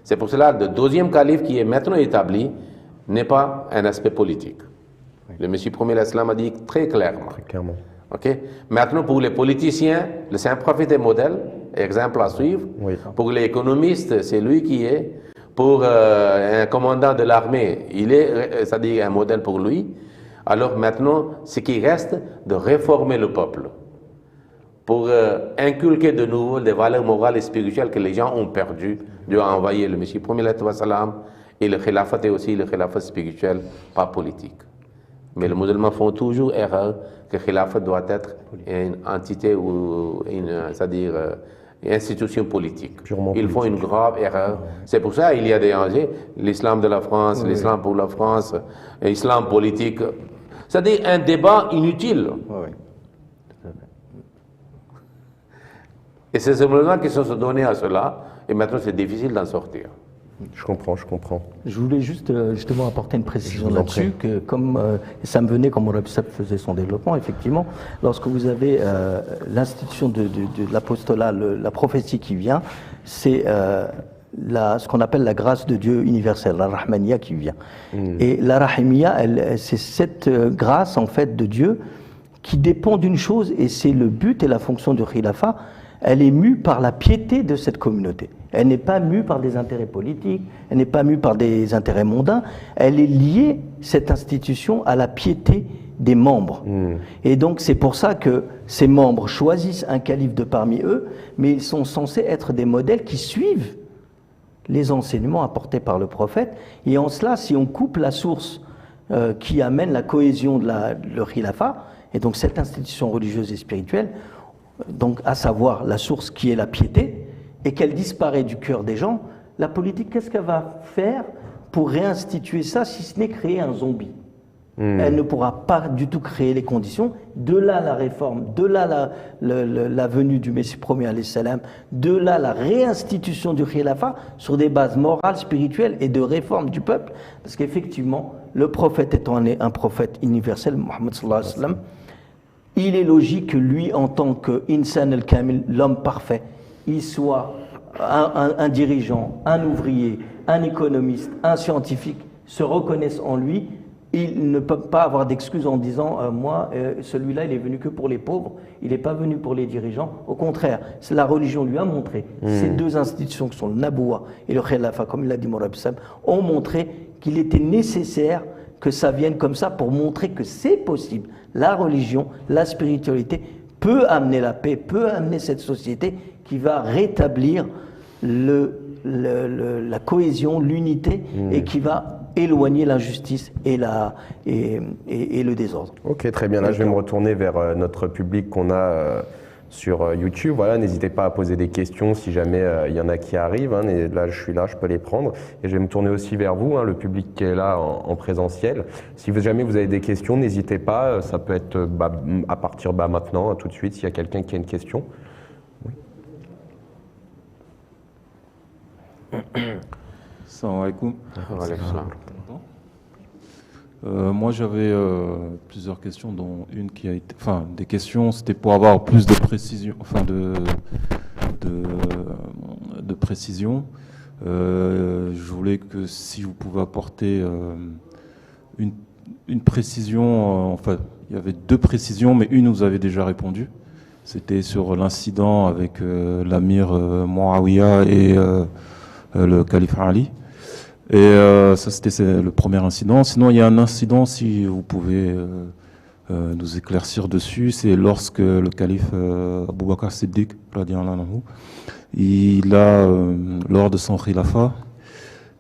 C'est pour cela que le deuxième calife qui est maintenant établi n'est pas un aspect politique. Le Messie premier l'islam a dit très clairement. Maintenant, pour les politiciens, le Saint-Prophète est modèle, exemple à suivre. Pour les économistes, c'est lui qui est. Pour un commandant de l'armée, il est, c'est-à-dire un modèle pour lui. Alors maintenant, ce qui reste, de réformer le peuple pour inculquer de nouveau des valeurs morales et spirituelles que les gens ont perdues. Dieu a envoyé le Messie premier et le khilafat est aussi le khilafat spirituel, pas politique. Mais les musulmans font toujours erreur que le khilafat doit être une entité ou c'est-à-dire et institutions politiques. Purement Ils font une politique. grave erreur. C'est pour ça qu'il y a des dangers. L'islam de la France, l'islam pour la France, l'islam politique. C'est-à-dire un débat inutile. Oui. Et c'est simplement qu'ils se sont donnés à cela, et maintenant c'est difficile d'en sortir. Je comprends, je comprends. Je voulais juste justement apporter une précision Je vous en là-dessus, que comme ça me venait comme Rabbi Sab faisait son développement, effectivement, lorsque vous avez l'institution de l'apostolat, la prophétie qui vient, c'est ce qu'on appelle la grâce de Dieu universelle, la Rahmaniya qui vient. Et la Rahimiyya, c'est cette grâce en fait de Dieu qui dépend d'une chose, et c'est le but et la fonction du Khilafa. Elle est mue par la piété de cette communauté. Elle n'est pas mue par des intérêts politiques, elle n'est pas mue par des intérêts mondains, elle est liée, cette institution, à la piété des membres. Et donc c'est pour ça que ces membres choisissent un calife de parmi eux, mais ils sont censés être des modèles qui suivent les enseignements apportés par le prophète. Et en cela, si on coupe la source qui amène la cohésion de le khilafa, et donc cette institution religieuse et spirituelle, donc à savoir la source qui est la piété, et qu'elle disparaît du cœur des gens, la politique, qu'est-ce qu'elle va faire pour réinstituer ça, si ce n'est créer un zombie? Elle ne pourra pas du tout créer les conditions. De là la réforme, de là la venue du Messie premier alayhi salam, de là la réinstitution du khilafa sur des bases morales, spirituelles et de réforme du peuple. Parce qu'effectivement, le prophète étant un prophète universel, Mohammed sallallahu alayhi wa sallam, il est logique que lui, en tant qu'insan al-kamil, l'homme parfait, il soit un dirigeant, un ouvrier, un économiste, un scientifique, se reconnaissent en lui. Il ne peut pas avoir d'excuses en disant moi, celui-là, il est venu que pour les pauvres, il n'est pas venu pour les dirigeants. Au contraire, la religion lui a montré, ces deux institutions qui sont le Naboua et le Khilafa, comme il l'a dit Mourab Sam, ont montré qu'il était nécessaire que ça vienne comme ça pour montrer que c'est possible. La religion, la spiritualité peut amener la paix, peut amener cette société qui va rétablir la cohésion, l'unité et qui va éloigner l'injustice et le désordre. Ok, très bien. Là, je vais me retourner vers notre public qu'on a sur YouTube. Voilà, n'hésitez pas à poser des questions si jamais il y en a qui arrivent. Hein, et là, je suis là, je peux les prendre. Et je vais me tourner aussi vers vous, hein, le public qui est là en présentiel. Si jamais vous avez des questions, n'hésitez pas. Ça peut être à partir maintenant, tout de suite, s'il y a quelqu'un qui a une question. Salam alaikum. Voilà. Moi j'avais plusieurs questions, dont une qui a été, enfin des questions, c'était pour avoir plus de précision, enfin de précision. Je voulais que si vous pouvez apporter une précision, enfin il y avait deux précisions, mais une vous avez déjà répondu. C'était sur l'incident avec l'amir Muawiyah et le calife Ali. Et ça, c'était le premier incident. Sinon, il y a un incident, si vous pouvez nous éclaircir dessus, c'est lorsque le calife Abu Bakr Siddiq, il a, lors de son khilafa,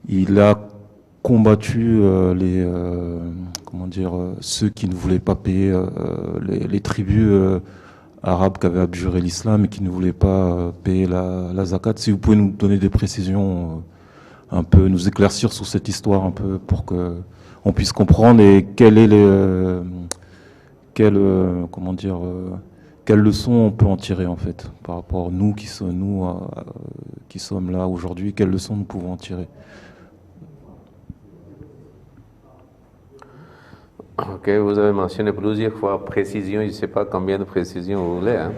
il a combattu ceux qui ne voulaient pas payer les tribus arabes qui avaient abjuré l'islam et qui ne voulaient pas payer la zakat. Si vous pouvez nous donner des précisions, un peu nous éclaircir sur cette histoire un peu pour que on puisse comprendre et quelle leçon on peut en tirer en fait par rapport à nous qui sommes là aujourd'hui, quelle leçon nous pouvons en tirer. Ok, vous avez mentionné plusieurs fois précision, je ne sais pas combien de précisions vous voulez. Hein.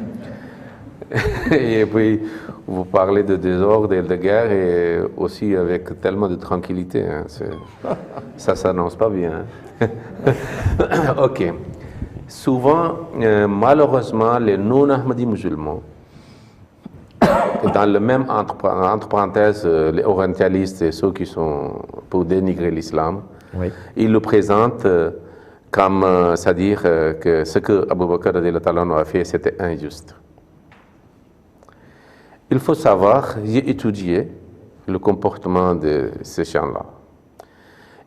Et puis, vous parlez de désordre et de guerre et aussi avec tellement de tranquillité. Hein. Ça s'annonce pas bien. Hein. Ok. Souvent, malheureusement, les non-ahmadis musulmans, dans le même entre parenthèses, les orientalistes et ceux qui sont pour dénigrer l'islam, oui, ils le présentent comme, c'est-à-dire que ce que Abu Bakr a fait, c'était injuste. Il faut savoir, j'ai étudié le comportement de ces gens-là.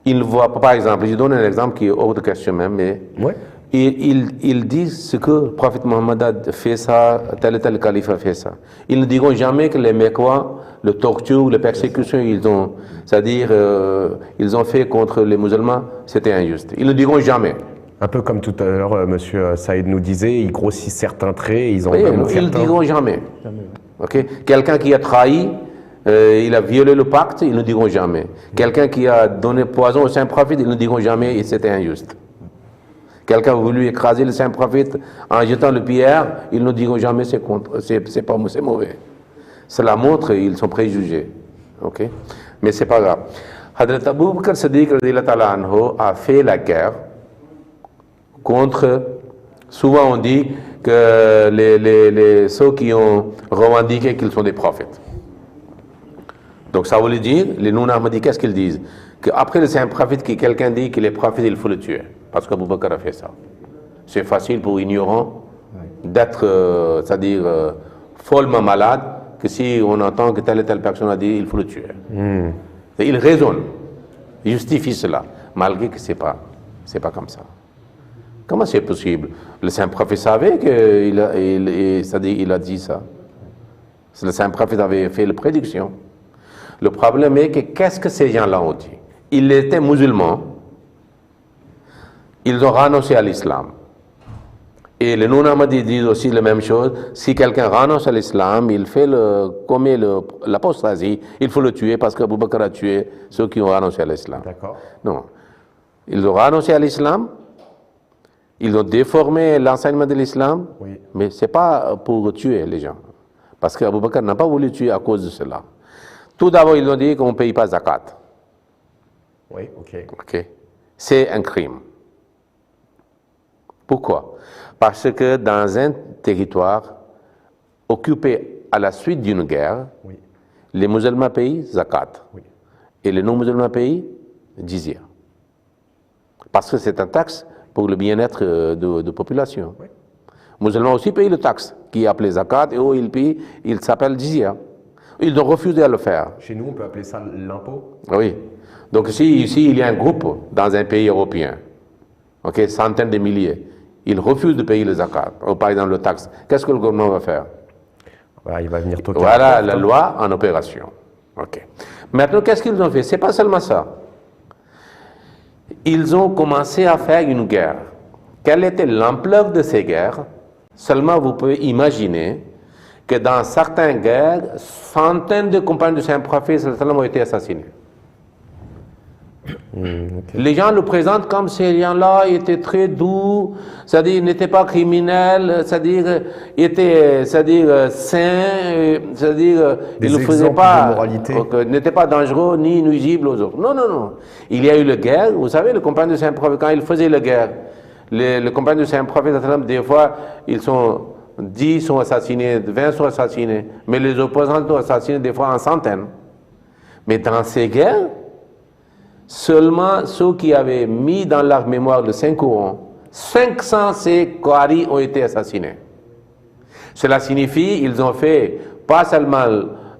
Ils ne voient pas, par exemple, je donne un exemple qui est hors de question même, mais oui, ils disent ce que le prophète Mohammed a fait ça, tel et tel calife a fait ça. Ils ne diront jamais que les Mecquois, le torture, les persécutions, c'est-à-dire ils ont fait contre les musulmans, c'était injuste. Ils ne diront jamais. Un peu comme tout à l'heure, Monsieur Saïd nous disait, ils grossissent certains traits, ils en Oui, donnent ils ne certains. diront jamais. Okay? Quelqu'un qui a trahi, il a violé le pacte, ils ne diront jamais. Quelqu'un qui a donné poison au saint prophète, ils ne diront jamais et c'était injuste. Quelqu'un a voulu écraser le saint prophète en jetant le pierre, ils ne diront jamais c'est mauvais. Cela montre ils sont préjugés. Okay? Mais c'est pas grave. Hadrat Abu Bakr Siddiq a fait la guerre contre, souvent on dit que ceux qui ont revendiqué qu'ils sont des prophètes. Donc ça veut dire, les non-ahmadis, qu'est-ce qu'ils disent? Qu'après le saint prophète, quelqu'un dit qu'il est prophète, il faut le tuer. Parce qu'Abu Bakr a fait ça. C'est facile pour ignorants d'être, c'est-à-dire follement malade, que si on entend que telle et telle personne a dit, il faut le tuer. Il raisonne, il justifie cela, malgré que c'est pas comme ça. Comment c'est possible? Le saint prophète savait qu'il a dit ça. Le saint prophète avait fait la prédiction. Le problème est que qu'est-ce que ces gens-là ont dit? Ils étaient musulmans, ils ont renoncé à l'islam. Et les non-ahmadis disent aussi la même chose. Si quelqu'un renonce à l'islam, il commet l'apostasie, il faut le tuer parce qu'Abu Bakr a tué ceux qui ont renoncé à l'islam. D'accord. Non. Ils ont renoncé à l'islam, ils ont déformé l'enseignement de l'islam, Oui. mais ce n'est pas pour tuer les gens. Parce qu'Abu Bakr n'a pas voulu tuer à cause de cela. Tout d'abord, ils ont dit qu'on ne paye pas zakat. Oui, ok. Okay. C'est un crime. Pourquoi? Parce que dans un territoire occupé à la suite d'une guerre, Oui. les musulmans payent zakat. Oui. Et les non-musulmans payent jizya. Parce que c'est un taxe pour le bien-être de population. Oui. Les musulmans aussi payent le taxe, qui est appelé zakat, et eux, ils payent, il s'appelle jizya. Ils ont refusé à le faire. Chez nous, on peut appeler ça l'impôt. Oui. Donc si ici, il y a un groupe dans un pays européen, okay, centaines de milliers, ils refusent de payer le zakat, ou par exemple le taxe, qu'est-ce que le gouvernement va faire? Voilà, il va venir toquer. Voilà la loi en opération. Okay. Maintenant, qu'est-ce qu'ils ont fait? C'est pas seulement ça. Ils ont commencé à faire une guerre. Quelle était l'ampleur de ces guerres? Seulement, vous pouvez imaginer que dans certaines guerres, centaines de compagnons du Saint-Prophète ont été assassinés. Okay. Les gens le présentent comme ces gens-là étaient très doux, c'est-à-dire n'étaient pas criminels, c'est-à-dire étaient, sains, c'est-à-dire ils ne faisaient pas, n'étaient pas dangereux ni nuisibles aux autres. Non, non, non. Il y a eu la guerre. Vous savez, le compagnon du Saint-Prophète, quand il faisait la guerre, le compagnon du Saint-Prophète, des fois, 10 sont assassinés, 20 sont assassinés, mais les opposants sont assassinés des fois en centaines. Mais dans ces guerres, seulement ceux qui avaient mis dans leur mémoire le Saint-Coran, 500 ces Qari ont été assassinés. Cela signifie qu'ils ont fait pas seulement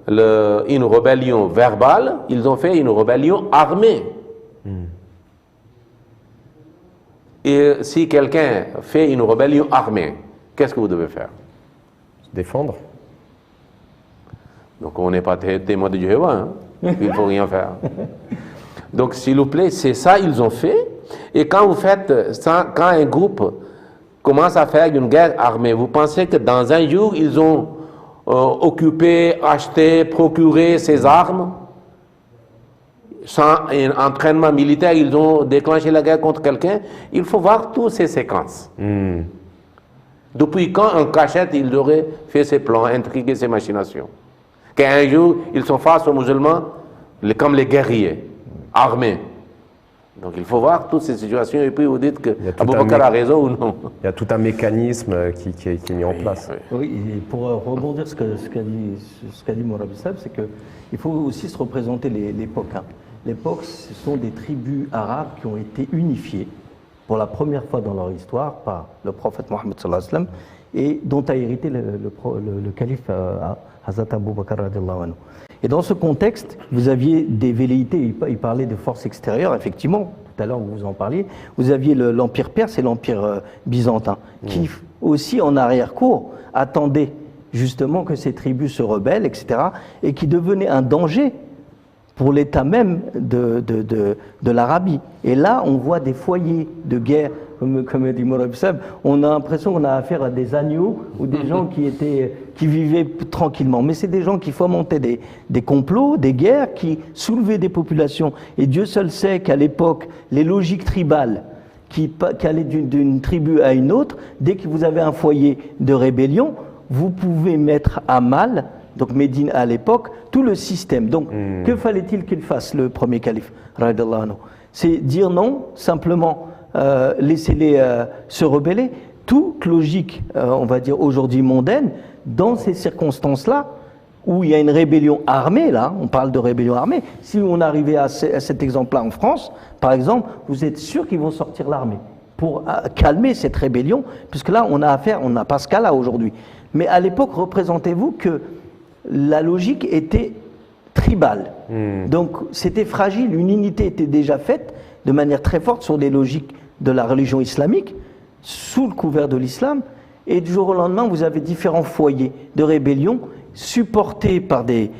une rébellion verbale, ils ont fait une rébellion armée. Et si quelqu'un fait une rébellion armée, qu'est-ce que vous devez faire? Se défendre. Donc on n'est pas témoin de Jéhovah, hein? Il ne faut rien faire. Donc s'il vous plaît, c'est ça qu'ils ont fait. Et quand vous faites ça, quand un groupe commence à faire une guerre armée, vous pensez que dans un jour, ils ont occupé, acheté, procuré ces armes? Sans un entraînement militaire, ils ont déclenché la guerre contre quelqu'un? Il faut voir toutes ces séquences. Depuis quand, en cachette, ils auraient fait ces plans, intrigué ces machinations? Qu'un jour, ils sont face aux musulmans comme les guerriers, armés. Donc il faut voir toutes ces situations et puis vous dites que Abu Bakr a raison ou non. Il y a tout un mécanisme qui est mis en place. Oui, et pour rebondir sur ce qu'a dit Mourabi Sab, c'est qu'il faut aussi se représenter l'époque. Hein. L'époque, ce sont des tribus arabes qui ont été unifiées pour la première fois dans leur histoire par le prophète Mohammed sallallahu alayhi wa sallam et dont a hérité le calife Hazrat Abu Bakr radiallahu anhu. Et dans ce contexte, vous aviez des velléités, il parlait de forces extérieures, effectivement, tout à l'heure vous en parliez, vous aviez l'Empire perse et l'Empire byzantin, qui aussi en arrière-cour attendaient justement que ces tribus se rebellent, etc., et qui devenaient un danger pour l'état même de l'Arabie. Et là, on voit des foyers de guerre, comme dit Morab Seb, on a l'impression qu'on a affaire à des agneaux ou des gens qui vivaient tranquillement. Mais c'est des gens qui fomentaient des complots, des guerres, qui soulevaient des populations. Et Dieu seul sait qu'à l'époque, les logiques tribales qui allaient d'une tribu à une autre, dès que vous avez un foyer de rébellion, vous pouvez mettre à mal, donc Médine à l'époque, tout le système. Donc, que fallait-il qu'il fasse, le premier calife, radiyallahu anhu? C'est dire non, simplement laissez-les se rebeller. Toute logique, on va dire aujourd'hui mondaine, dans ces circonstances-là, où il y a une rébellion armée, là, on parle de rébellion armée, si on arrivait à cet exemple-là en France, par exemple, vous êtes sûr qu'ils vont sortir l'armée pour calmer cette rébellion, puisque là, on n'a pas ce cas-là aujourd'hui. Mais à l'époque, représentez-vous que la logique était tribale. Donc, c'était fragile, une unité était déjà faite de manière très forte sur les logiques de la religion islamique, sous le couvert de l'islam, et du jour au lendemain, vous avez différents foyers de rébellion supportés par des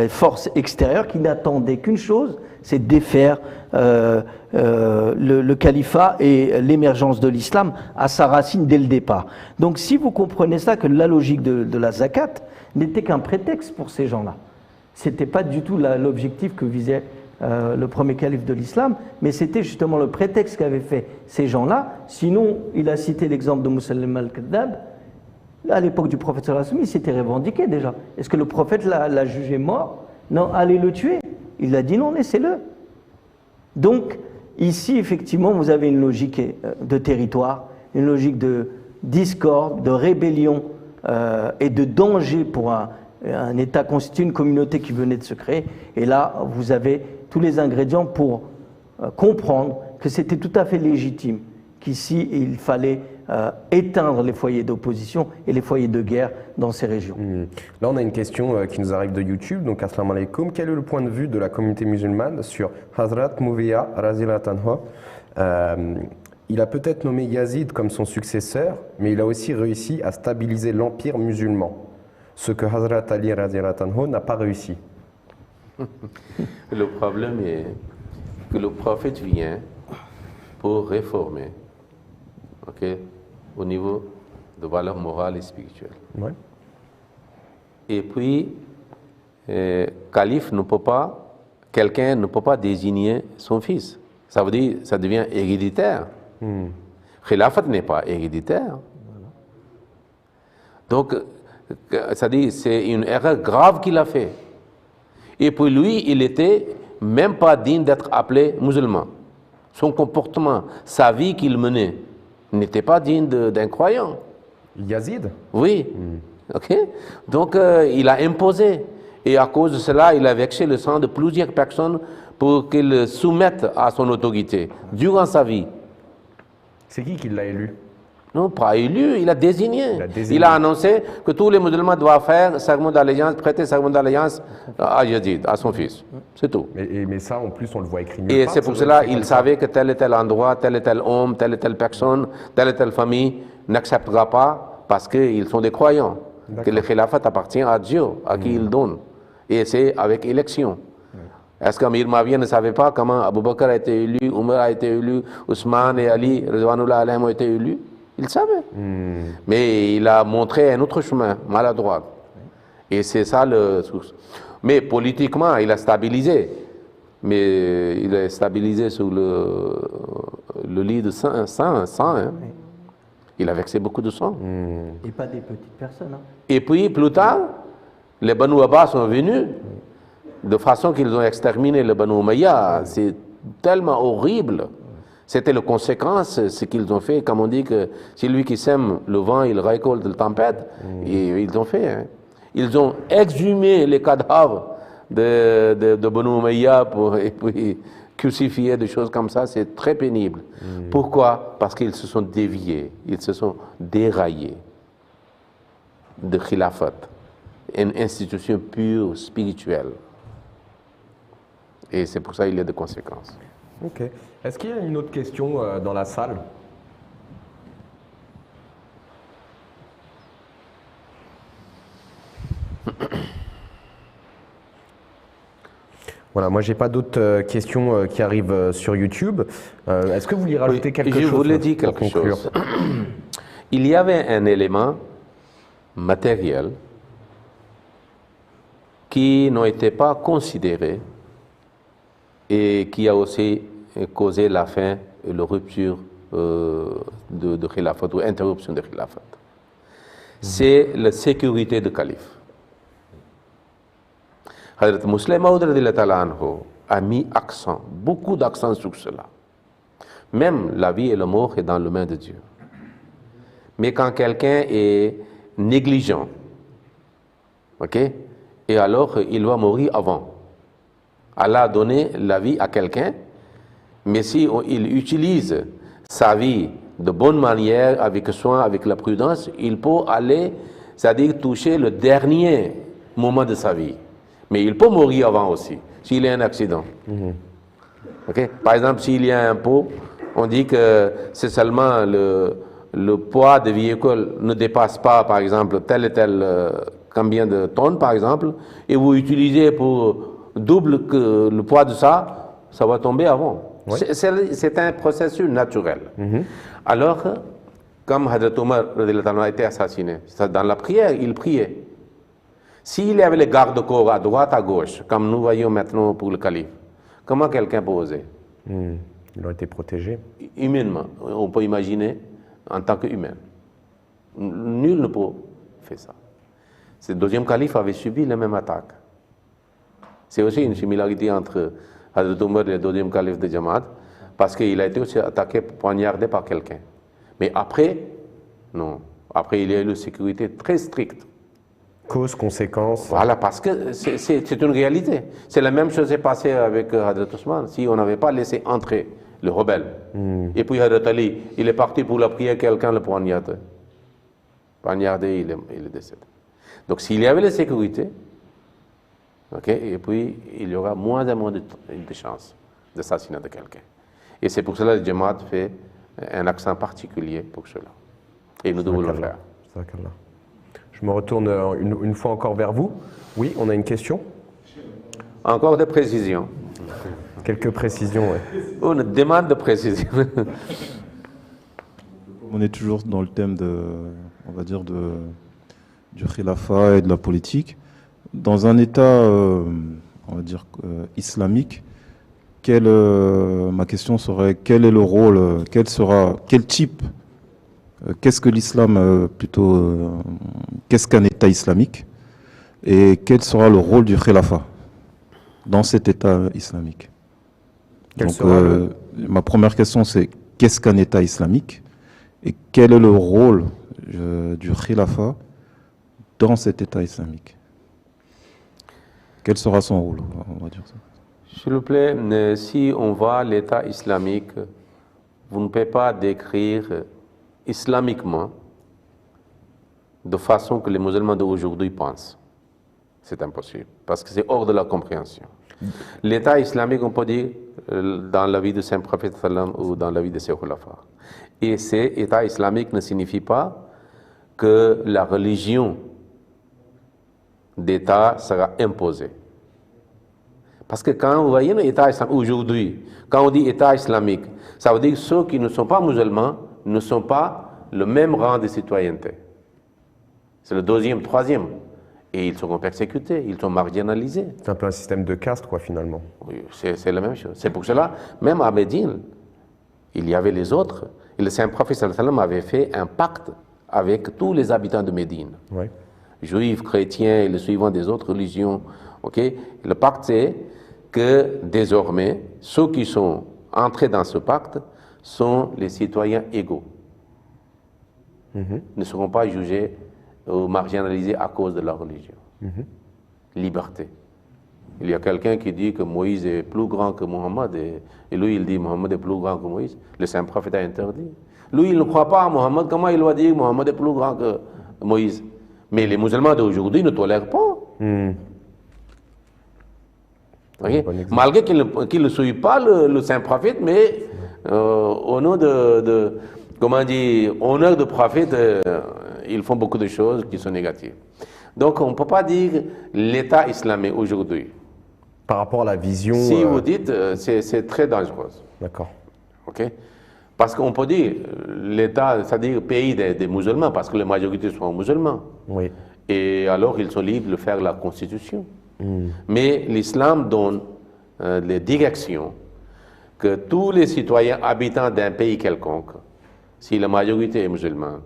forces extérieures qui n'attendaient qu'une chose, c'est défaire le califat et l'émergence de l'islam à sa racine dès le départ. Donc si vous comprenez ça, que la logique de la zakat n'était qu'un prétexte pour ces gens-là. Ce n'était pas du tout l'objectif que visait le premier calife de l'islam, mais c'était justement le prétexte qu'avaient fait ces gens-là. Sinon, il a cité l'exemple de Musallim al-Kaddab. À l'époque du prophète sallallahu alayhi wa sallam, il s'était revendiqué déjà. Est-ce que le prophète l'a jugé mort? Non, allez le tuer. Il a dit non, laissez-le. Donc, ici, effectivement, vous avez une logique de territoire, une logique de discorde, de rébellion et de danger pour un État constitué, une communauté qui venait de se créer. Et là, vous avez tous les ingrédients pour comprendre que c'était tout à fait légitime, qu'ici, il fallait éteindre les foyers d'opposition et les foyers de guerre dans ces régions. Là, on a une question qui nous arrive de YouTube. Donc, assalamu alaikum. Quel est le point de vue de la communauté musulmane sur Hazrat Mouwiya radhiyallahu anhu? Il a peut-être nommé Yazid comme son successeur, mais il a aussi réussi à stabiliser l'empire musulman, ce que Hazrat Ali radhiyallahu anhu n'a pas réussi. Le problème est que le prophète vient pour réformer, ok, au niveau de valeurs morales et spirituelles. Ouais. Et puis, calife ne peut pas, quelqu'un ne peut pas désigner son fils. Ça veut dire, ça devient héréditaire. Khilafat n'est pas héréditaire. Donc, ça dit, c'est une erreur grave qu'il a fait. Et puis lui, il était même pas digne d'être appelé musulman. Son comportement, sa vie qu'il menait, n'était pas digne d'un croyant. Yazid? Oui. Ok. Donc, il a imposé. Et à cause de cela, il a vexé le sang de plusieurs personnes pour qu'ils soumettent à son autorité durant sa vie. C'est qui l'a élu? Non, pas élu, il a désigné. Il a annoncé que tous les musulmans doivent faire serment d'allégeance, prêter serment d'allégeance à Yazid, à son fils. C'est tout. Mais ça, en plus, on le voit écrit nulle Et part, c'est pour cela qu'il savait que tel et tel endroit, tel et tel homme, telle et telle personne, telle et telle famille n'acceptera pas parce qu'ils sont des croyants. Que le khilafat appartient à Dieu, à qui il donne. Et c'est avec élection. Est-ce qu'Amir Mawiyya ne savait pas comment Abu Bakr a été élu, Umar a été élu, Ousmane et Ali, Ridwanullah alayhim, ont été élus? Il savait. Mais il a montré un autre chemin, maladroit. Et c'est ça le source. Mais politiquement, il a stabilisé. Mais il a stabilisé sur le lit de sang. Hein. Il a versé beaucoup de sang. Et pas des petites personnes. Hein. Et puis, plus tard, les Banu Abbas sont venus, de façon qu'ils ont exterminé le Banu Umayya. C'est tellement horrible. C'était la conséquence, ce qu'ils ont fait, comme on dit que c'est lui qui sème le vent, il récolte la tempête. Et ils ont fait. Hein. Ils ont exhumé les cadavres de Banu Umayya et puis crucifier des choses comme ça, c'est très pénible. Pourquoi? Parce qu'ils se sont déviés, ils se sont déraillés de khilafat, une institution pure, spirituelle. Et c'est pour ça qu'il y a des conséquences. Ok. Est-ce qu'il y a une autre question dans la salle? Voilà, moi j'ai pas d'autres questions qui arrivent sur YouTube. Est-ce que vous voulez rajouter quelque chose? Je voulais dire pour quelque conclure chose. Il y avait un élément matériel qui n'a été pas considéré et qui a aussi causé la fin et la rupture de khilafat ou interruption de khilafat. C'est la sécurité du calife. Hazrat Muslim Maud a mis accent, beaucoup d'accent sur cela. Même la vie et la mort est dans les mains de Dieu. Mais quand quelqu'un est négligent, ok, et alors il va mourir avant. Allah a donné la vie à quelqu'un, mais si il utilise sa vie de bonne manière, avec soin, avec la prudence, il peut aller, c'est-à-dire toucher le dernier moment de sa vie. Mais il peut mourir avant aussi, s'il y a un accident. Okay? Par exemple, s'il y a un pot, on dit que c'est seulement le poids de véhicule ne dépasse pas, par exemple, tel et tel combien de tonnes, par exemple, et vous utilisez pour double que le poids de ça, ça va tomber avant. Oui. C'est un processus naturel. Alors, comme Hazrat Omar a été assassiné, dans la prière, il priait. S'il y avait les gardes-corps à droite, à gauche, comme nous voyons maintenant pour le calife, comment quelqu'un peut oser? Ils ont été protégés. Humainement, on peut imaginer en tant qu'humain. Nul ne peut faire ça. Ce deuxième calife avait subi la même attaque. C'est aussi une similarité entre Hazrat Omar et le deuxième calife de Jamaat, parce qu'il a été aussi attaqué, poignardé par quelqu'un. Mais après, non. Après, il y a eu une sécurité très stricte. Cause, conséquence. Voilà, parce que c'est une réalité. C'est la même chose qui s'est passée avec Hazrat Ousmane. Si on n'avait pas laissé entrer le rebelle, et puis Hazrat Ali, il est parti pour la prière, quelqu'un le poignardé. Poignardé, il est décédé. Donc s'il y avait la sécurité, okay, et puis il y aura moins et moins de chances d'assassinat de quelqu'un. Et c'est pour cela que le Jamaat fait un accent particulier pour cela. Et nous devons le faire. Je me retourne une fois encore vers vous. Oui, on a une question? Encore des précisions. Quelques précisions, oui. Une demande de précision. On est toujours dans le thème on va dire, du khilafat et de la politique. Dans un État, on va dire, islamique, ma question serait, quel est le rôle, quel type, qu'est-ce que l'islam, qu'est-ce qu'un État islamique, et quel sera le rôle du khilafat dans cet État islamique? Donc, ma première question, c'est qu'est-ce qu'un État islamique et quel est le rôle du khilafat dans cet État islamique? Quel sera son rôle, on va dire ça? S'il vous plaît, si on voit l'État islamique, vous ne pouvez pas décrire islamiquement de façon que les musulmans d'aujourd'hui pensent. C'est impossible, parce que c'est hors de la compréhension. L'État islamique, on peut dire, dans la vie de Saint-Prophète ou dans la vie de ses khulafas. Et cet État islamique ne signifie pas que la religion d'État sera imposée. Parce que quand vous voyez l'État islamique aujourd'hui, quand on dit État islamique, ça veut dire que ceux qui ne sont pas musulmans ne sont pas le même rang de citoyenneté. C'est le deuxième, troisième. Et ils seront persécutés, ils sont marginalisés. C'est un peu un système de caste, quoi, finalement. Oui, c'est la même chose. C'est pour cela, même à Médine, il y avait les autres. Et le Saint-Prophète sallallahu alayhi wa sallam avait fait un pacte avec tous les habitants de Médine. Oui. Juifs, chrétiens et les suivants des autres religions. Okay? Le pacte, c'est que désormais, ceux qui sont entrés dans ce pacte sont les citoyens égaux. Ne seront pas jugés ou marginalisés à cause de leur religion. Liberté. Il y a quelqu'un qui dit que Moïse est plus grand que Mohammed, et lui il dit Mohammed est plus grand que Moïse. Le Saint-Prophète a interdit. Lui il ne croit pas à Mohammed, comment il va dire Mohammed est plus grand que Moïse? Mais les musulmans d'aujourd'hui ne tolèrent pas. Okay? Malgré qu'ils ne suivent pas le saint prophète, mais au nom comment dire, honneur de prophète, ils font beaucoup de choses qui sont négatives. Donc on ne peut pas dire l'État islamique aujourd'hui. Par rapport à la vision... Si vous dites, c'est très dangereux. D'accord. Okay? Parce qu'on peut dire l'État, c'est-à-dire pays des musulmans, parce que la majorité sont musulmans. Oui. Et alors ils sont libres de faire la constitution. Mais l'islam donne les directions que tous les citoyens habitants d'un pays quelconque, si la majorité est musulmane,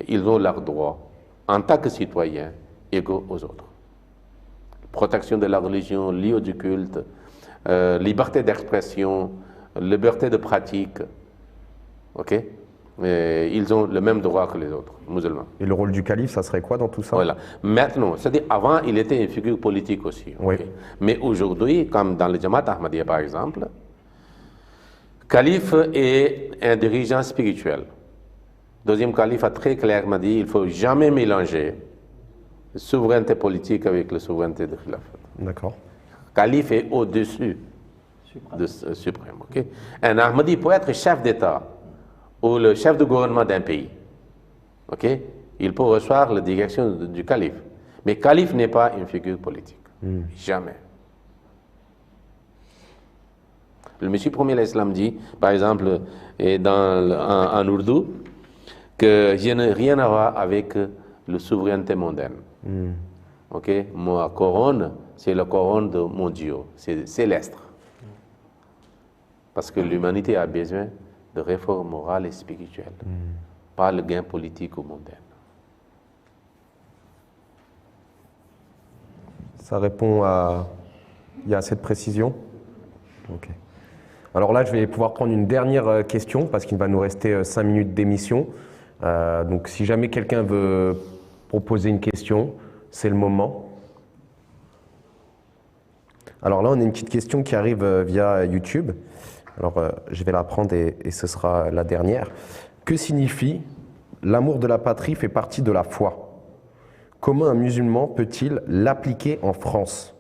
ils ont leurs droits en tant que citoyens égaux aux autres. Protection de la religion, lieu du culte, liberté d'expression, liberté de pratique. Ok? Ils ont le même droit que les autres musulmans. Et le rôle du calife, ça serait quoi dans tout ça? Voilà. Maintenant, c'est-à-dire avant, il était une figure politique aussi. Oui. Okay? Mais aujourd'hui, comme dans le Jamaat Ahmadiyya par exemple, calife est un dirigeant spirituel. Deuxième calife a très clairement dit il ne faut jamais mélanger la souveraineté politique avec la souveraineté de khilafat. D'accord. Calife est au-dessus de suprême. Okay? Un Ahmadi peut être chef d'État ou le chef de gouvernement d'un pays. Okay? Il peut recevoir la direction du calife. Mais calife n'est pas une figure politique. Jamais. Le Messie premier l'Islam dit, par exemple, en ourdou, que je n'ai rien à voir avec la souveraineté mondaine. Ok? Ma couronne, c'est la couronne de mon Dieu, c'est céleste. Parce que l'humanité a besoin de réformes morales et spirituelles, pas le gain politique ou mondain. Ça répond à... Il y a assez de précision? Ok. Alors là, je vais pouvoir prendre une dernière question, parce qu'il va nous rester 5 minutes d'émission. Donc si jamais quelqu'un veut proposer une question, c'est le moment. Alors là, on a une petite question qui arrive via YouTube. Alors je vais la prendre et ce sera la dernière. Que signifie « l'amour de la patrie fait partie de la foi ». Comment un musulman peut-il l'appliquer en France?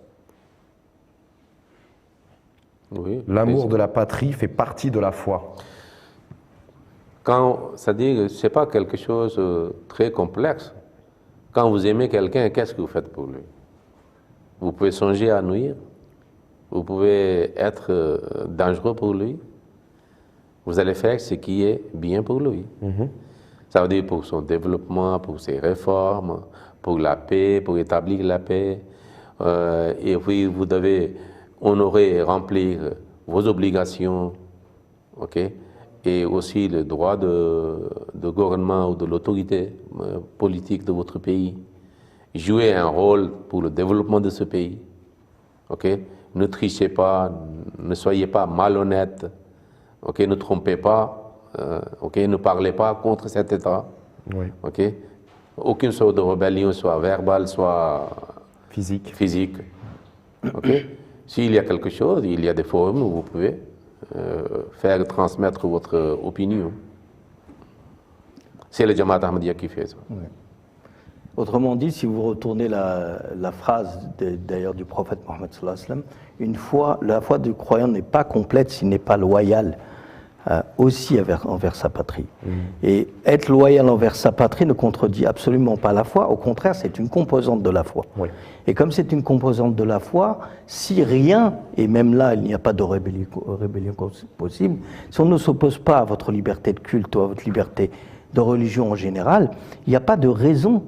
Oui, l'amour de la patrie fait partie de la foi. C'est-à-dire, ce n'est pas quelque chose de très complexe. Quand vous aimez quelqu'un, qu'est-ce que vous faites pour lui? Vous pouvez songer à nuire, vous pouvez être dangereux pour lui, vous allez faire ce qui est bien pour lui. Ça veut dire pour son développement, pour ses réformes, pour la paix, pour établir la paix. Et puis vous devez honorer et remplir vos obligations, ok? Et aussi le droit de gouvernement ou de l'autorité politique de votre pays. Jouer un rôle pour le développement de ce pays. Okay? Ne trichez pas, ne soyez pas malhonnête, okay? Ne trompez pas, okay? Ne parlez pas contre cet État. Oui. Okay? Aucune sorte de rébellion, soit verbale, soit physique. Okay? S'il y a quelque chose, il y a des forums où vous pouvez faire transmettre votre opinion. C'est le Jamaat Ahmadiyya qui fait ça. Oui. Autrement dit, si vous retournez la phrase d'ailleurs du prophète Mohammed sallallahu alayhi wa sallam, la foi du croyant n'est pas complète s'il n'est pas loyal aussi envers sa patrie. Et être loyal envers sa patrie ne contredit absolument pas la foi, au contraire, c'est une composante de la foi. Oui. Et comme c'est une composante de la foi, si rien, et même là il n'y a pas de rébellion possible, si on ne s'oppose pas à votre liberté de culte ou à votre liberté de religion en général, il n'y a pas de raison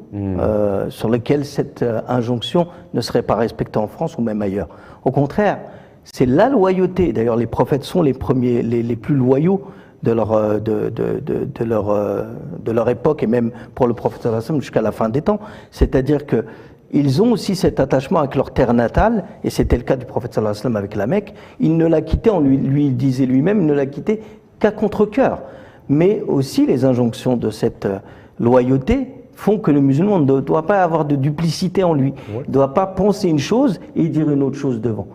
sur laquelle cette injonction ne serait pas respectée en France ou même ailleurs. Au contraire, c'est la loyauté. D'ailleurs, les prophètes sont les premiers, les plus loyaux de leur époque, et même pour le prophète sallallahu alayhi wa sallam jusqu'à la fin des temps. C'est-à-dire qu'ils ont aussi cet attachement avec leur terre natale, et c'était le cas du prophète sallallahu alayhi wa sallam avec la Mecque. Il ne l'a quitté, il disait lui-même, il ne l'a quitté qu'à contre-cœur. Mais aussi les injonctions de cette loyauté font que le musulman ne doit pas avoir de duplicité en lui. Il ne doit pas penser une chose et dire une autre chose devant.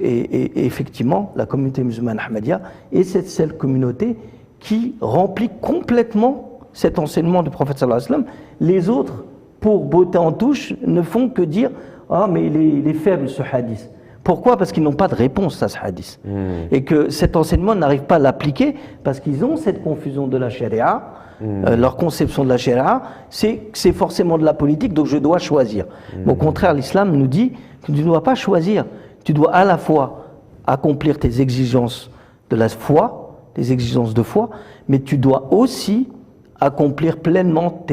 Et effectivement, la communauté musulmane Ahmadiyya est cette seule communauté qui remplit complètement cet enseignement du prophète sallallahu alayhi wa sallam. Les autres, pour botter en touche, ne font que dire « Ah, mais il est faible ce hadith ». Pourquoi? Parce qu'ils n'ont pas de réponse à ce hadith. Et que cet enseignement n'arrive pas à l'appliquer parce qu'ils ont cette confusion de la charia. Leur conception de la charia, c'est que c'est forcément de la politique, donc je dois choisir. Mais au contraire, l'islam nous dit que tu ne dois pas choisir. Tu dois à la fois accomplir tes exigences de la foi, tes exigences de foi, mais tu dois aussi accomplir pleinement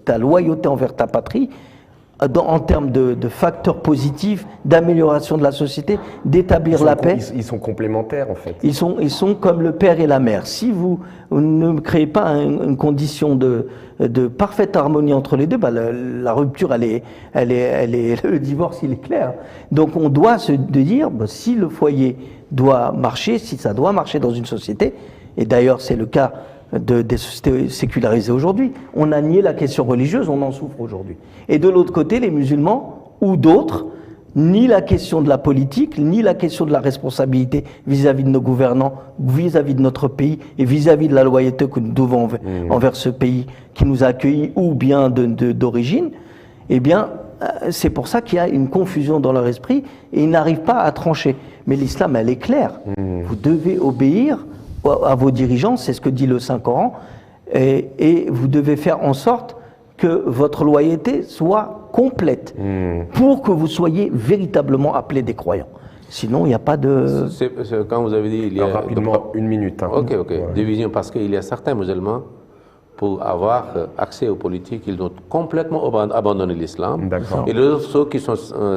ta loyauté envers ta patrie en termes de facteurs positifs, d'amélioration de la société, d'établir la paix. Ils sont complémentaires en fait. Ils sont comme le père et la mère. Si vous ne créez pas une condition de parfaite harmonie entre les deux, la rupture, le divorce, il est clair. Donc on doit se dire, si le foyer doit marcher, si ça doit marcher dans une société, et d'ailleurs c'est le cas des sociétés sécularisées aujourd'hui. On a nié la question religieuse, on en souffre aujourd'hui. Et de l'autre côté, les musulmans ou d'autres, ni la question de la politique, ni la question de la responsabilité vis-à-vis de nos gouvernants, vis-à-vis de notre pays et vis-à-vis de la loyauté que nous devons envers ce pays qui nous a accueillis ou bien d'origine, eh bien, c'est pour ça qu'il y a une confusion dans leur esprit et ils n'arrivent pas à trancher. Mais l'islam, elle est claire. Vous devez obéir à vos dirigeants, c'est ce que dit le Saint-Coran, et vous devez faire en sorte que votre loyauté soit complète pour que vous soyez véritablement appelés des croyants. Sinon, il n'y a pas de... Quand vous avez dit... Il y a rapidement, une minute. Hein. Ok. Ouais. Division, parce qu'il y a certains musulmans, pour avoir accès aux politiques, ils ont complètement abandonné l'islam. Et les autres, ceux qui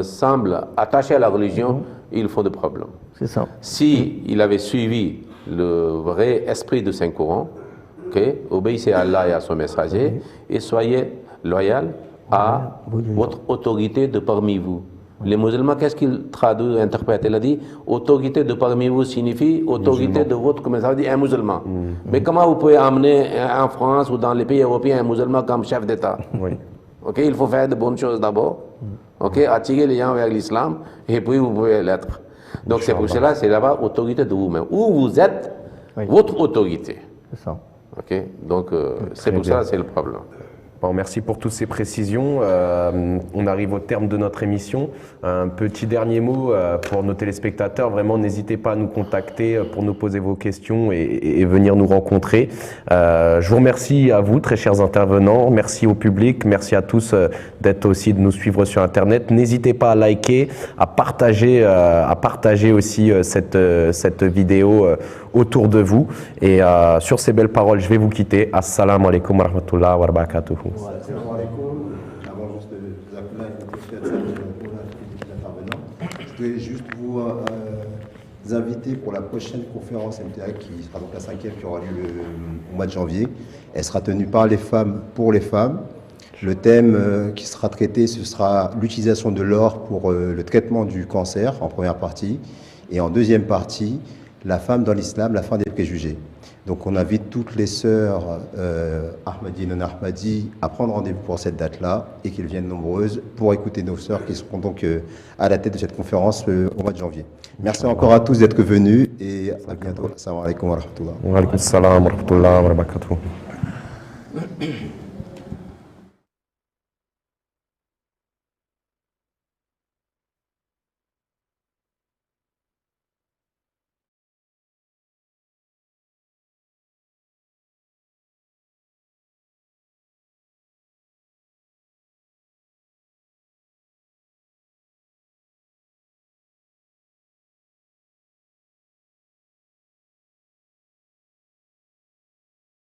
semblent attachés à la religion, ils font des problèmes. C'est ça. Si il avait suivi le vrai esprit du Saint-Coran, obéissez à Allah et à son messager, et soyez loyal à votre autorité de parmi vous. Les musulmans, qu'est-ce qu'ils traduisent, interprètent? Il a dit, autorité de parmi vous signifie autorité de votre, comme ça dit, un musulman. Mais comment vous pouvez amener en France ou dans les pays européens un musulman comme chef d'État? Il faut faire de bonnes choses d'abord, attirer les gens vers l'islam, et puis vous pouvez l'être. Donc c'est pour cela, c'est là-bas, autorité de vous-même. Où vous êtes, votre autorité. C'est ça. Donc c'est pour ça, c'est le problème. Bon, merci pour toutes ces précisions. On arrive au terme de notre émission. Un petit dernier mot pour nos téléspectateurs. Vraiment, n'hésitez pas à nous contacter pour nous poser vos questions et venir nous rencontrer. Je vous remercie à vous, très chers intervenants. Merci au public. Merci à tous d'être aussi de nous suivre sur Internet. N'hésitez pas à liker, à partager aussi cette vidéo autour de vous. Et sur ces belles paroles, je vais vous quitter. Assalamu alaikum wa rahmatullahi wa barakatuh. Assalamu alaikum. Avant juste de vous appeler je voulais juste vous inviter pour la prochaine conférence MTA qui sera donc la 5e qui aura lieu au mois de janvier. Elle sera tenue par les femmes pour les femmes. Le thème qui sera traité, ce sera l'utilisation de l'or pour le traitement du cancer en première partie. Et en deuxième partie, la femme dans l'islam, la fin des préjugés. Donc on invite toutes les sœurs Ahmadi, non Ahmadi à prendre rendez-vous pour cette date-là et qu'elles viennent nombreuses pour écouter nos sœurs qui seront donc à la tête de cette conférence au mois de janvier. Merci encore à tous d'être venus et à bientôt. Assalamu alaikum wa rahmatullah. Wa alaikum salam wa rahmatullahi wa barakatuh.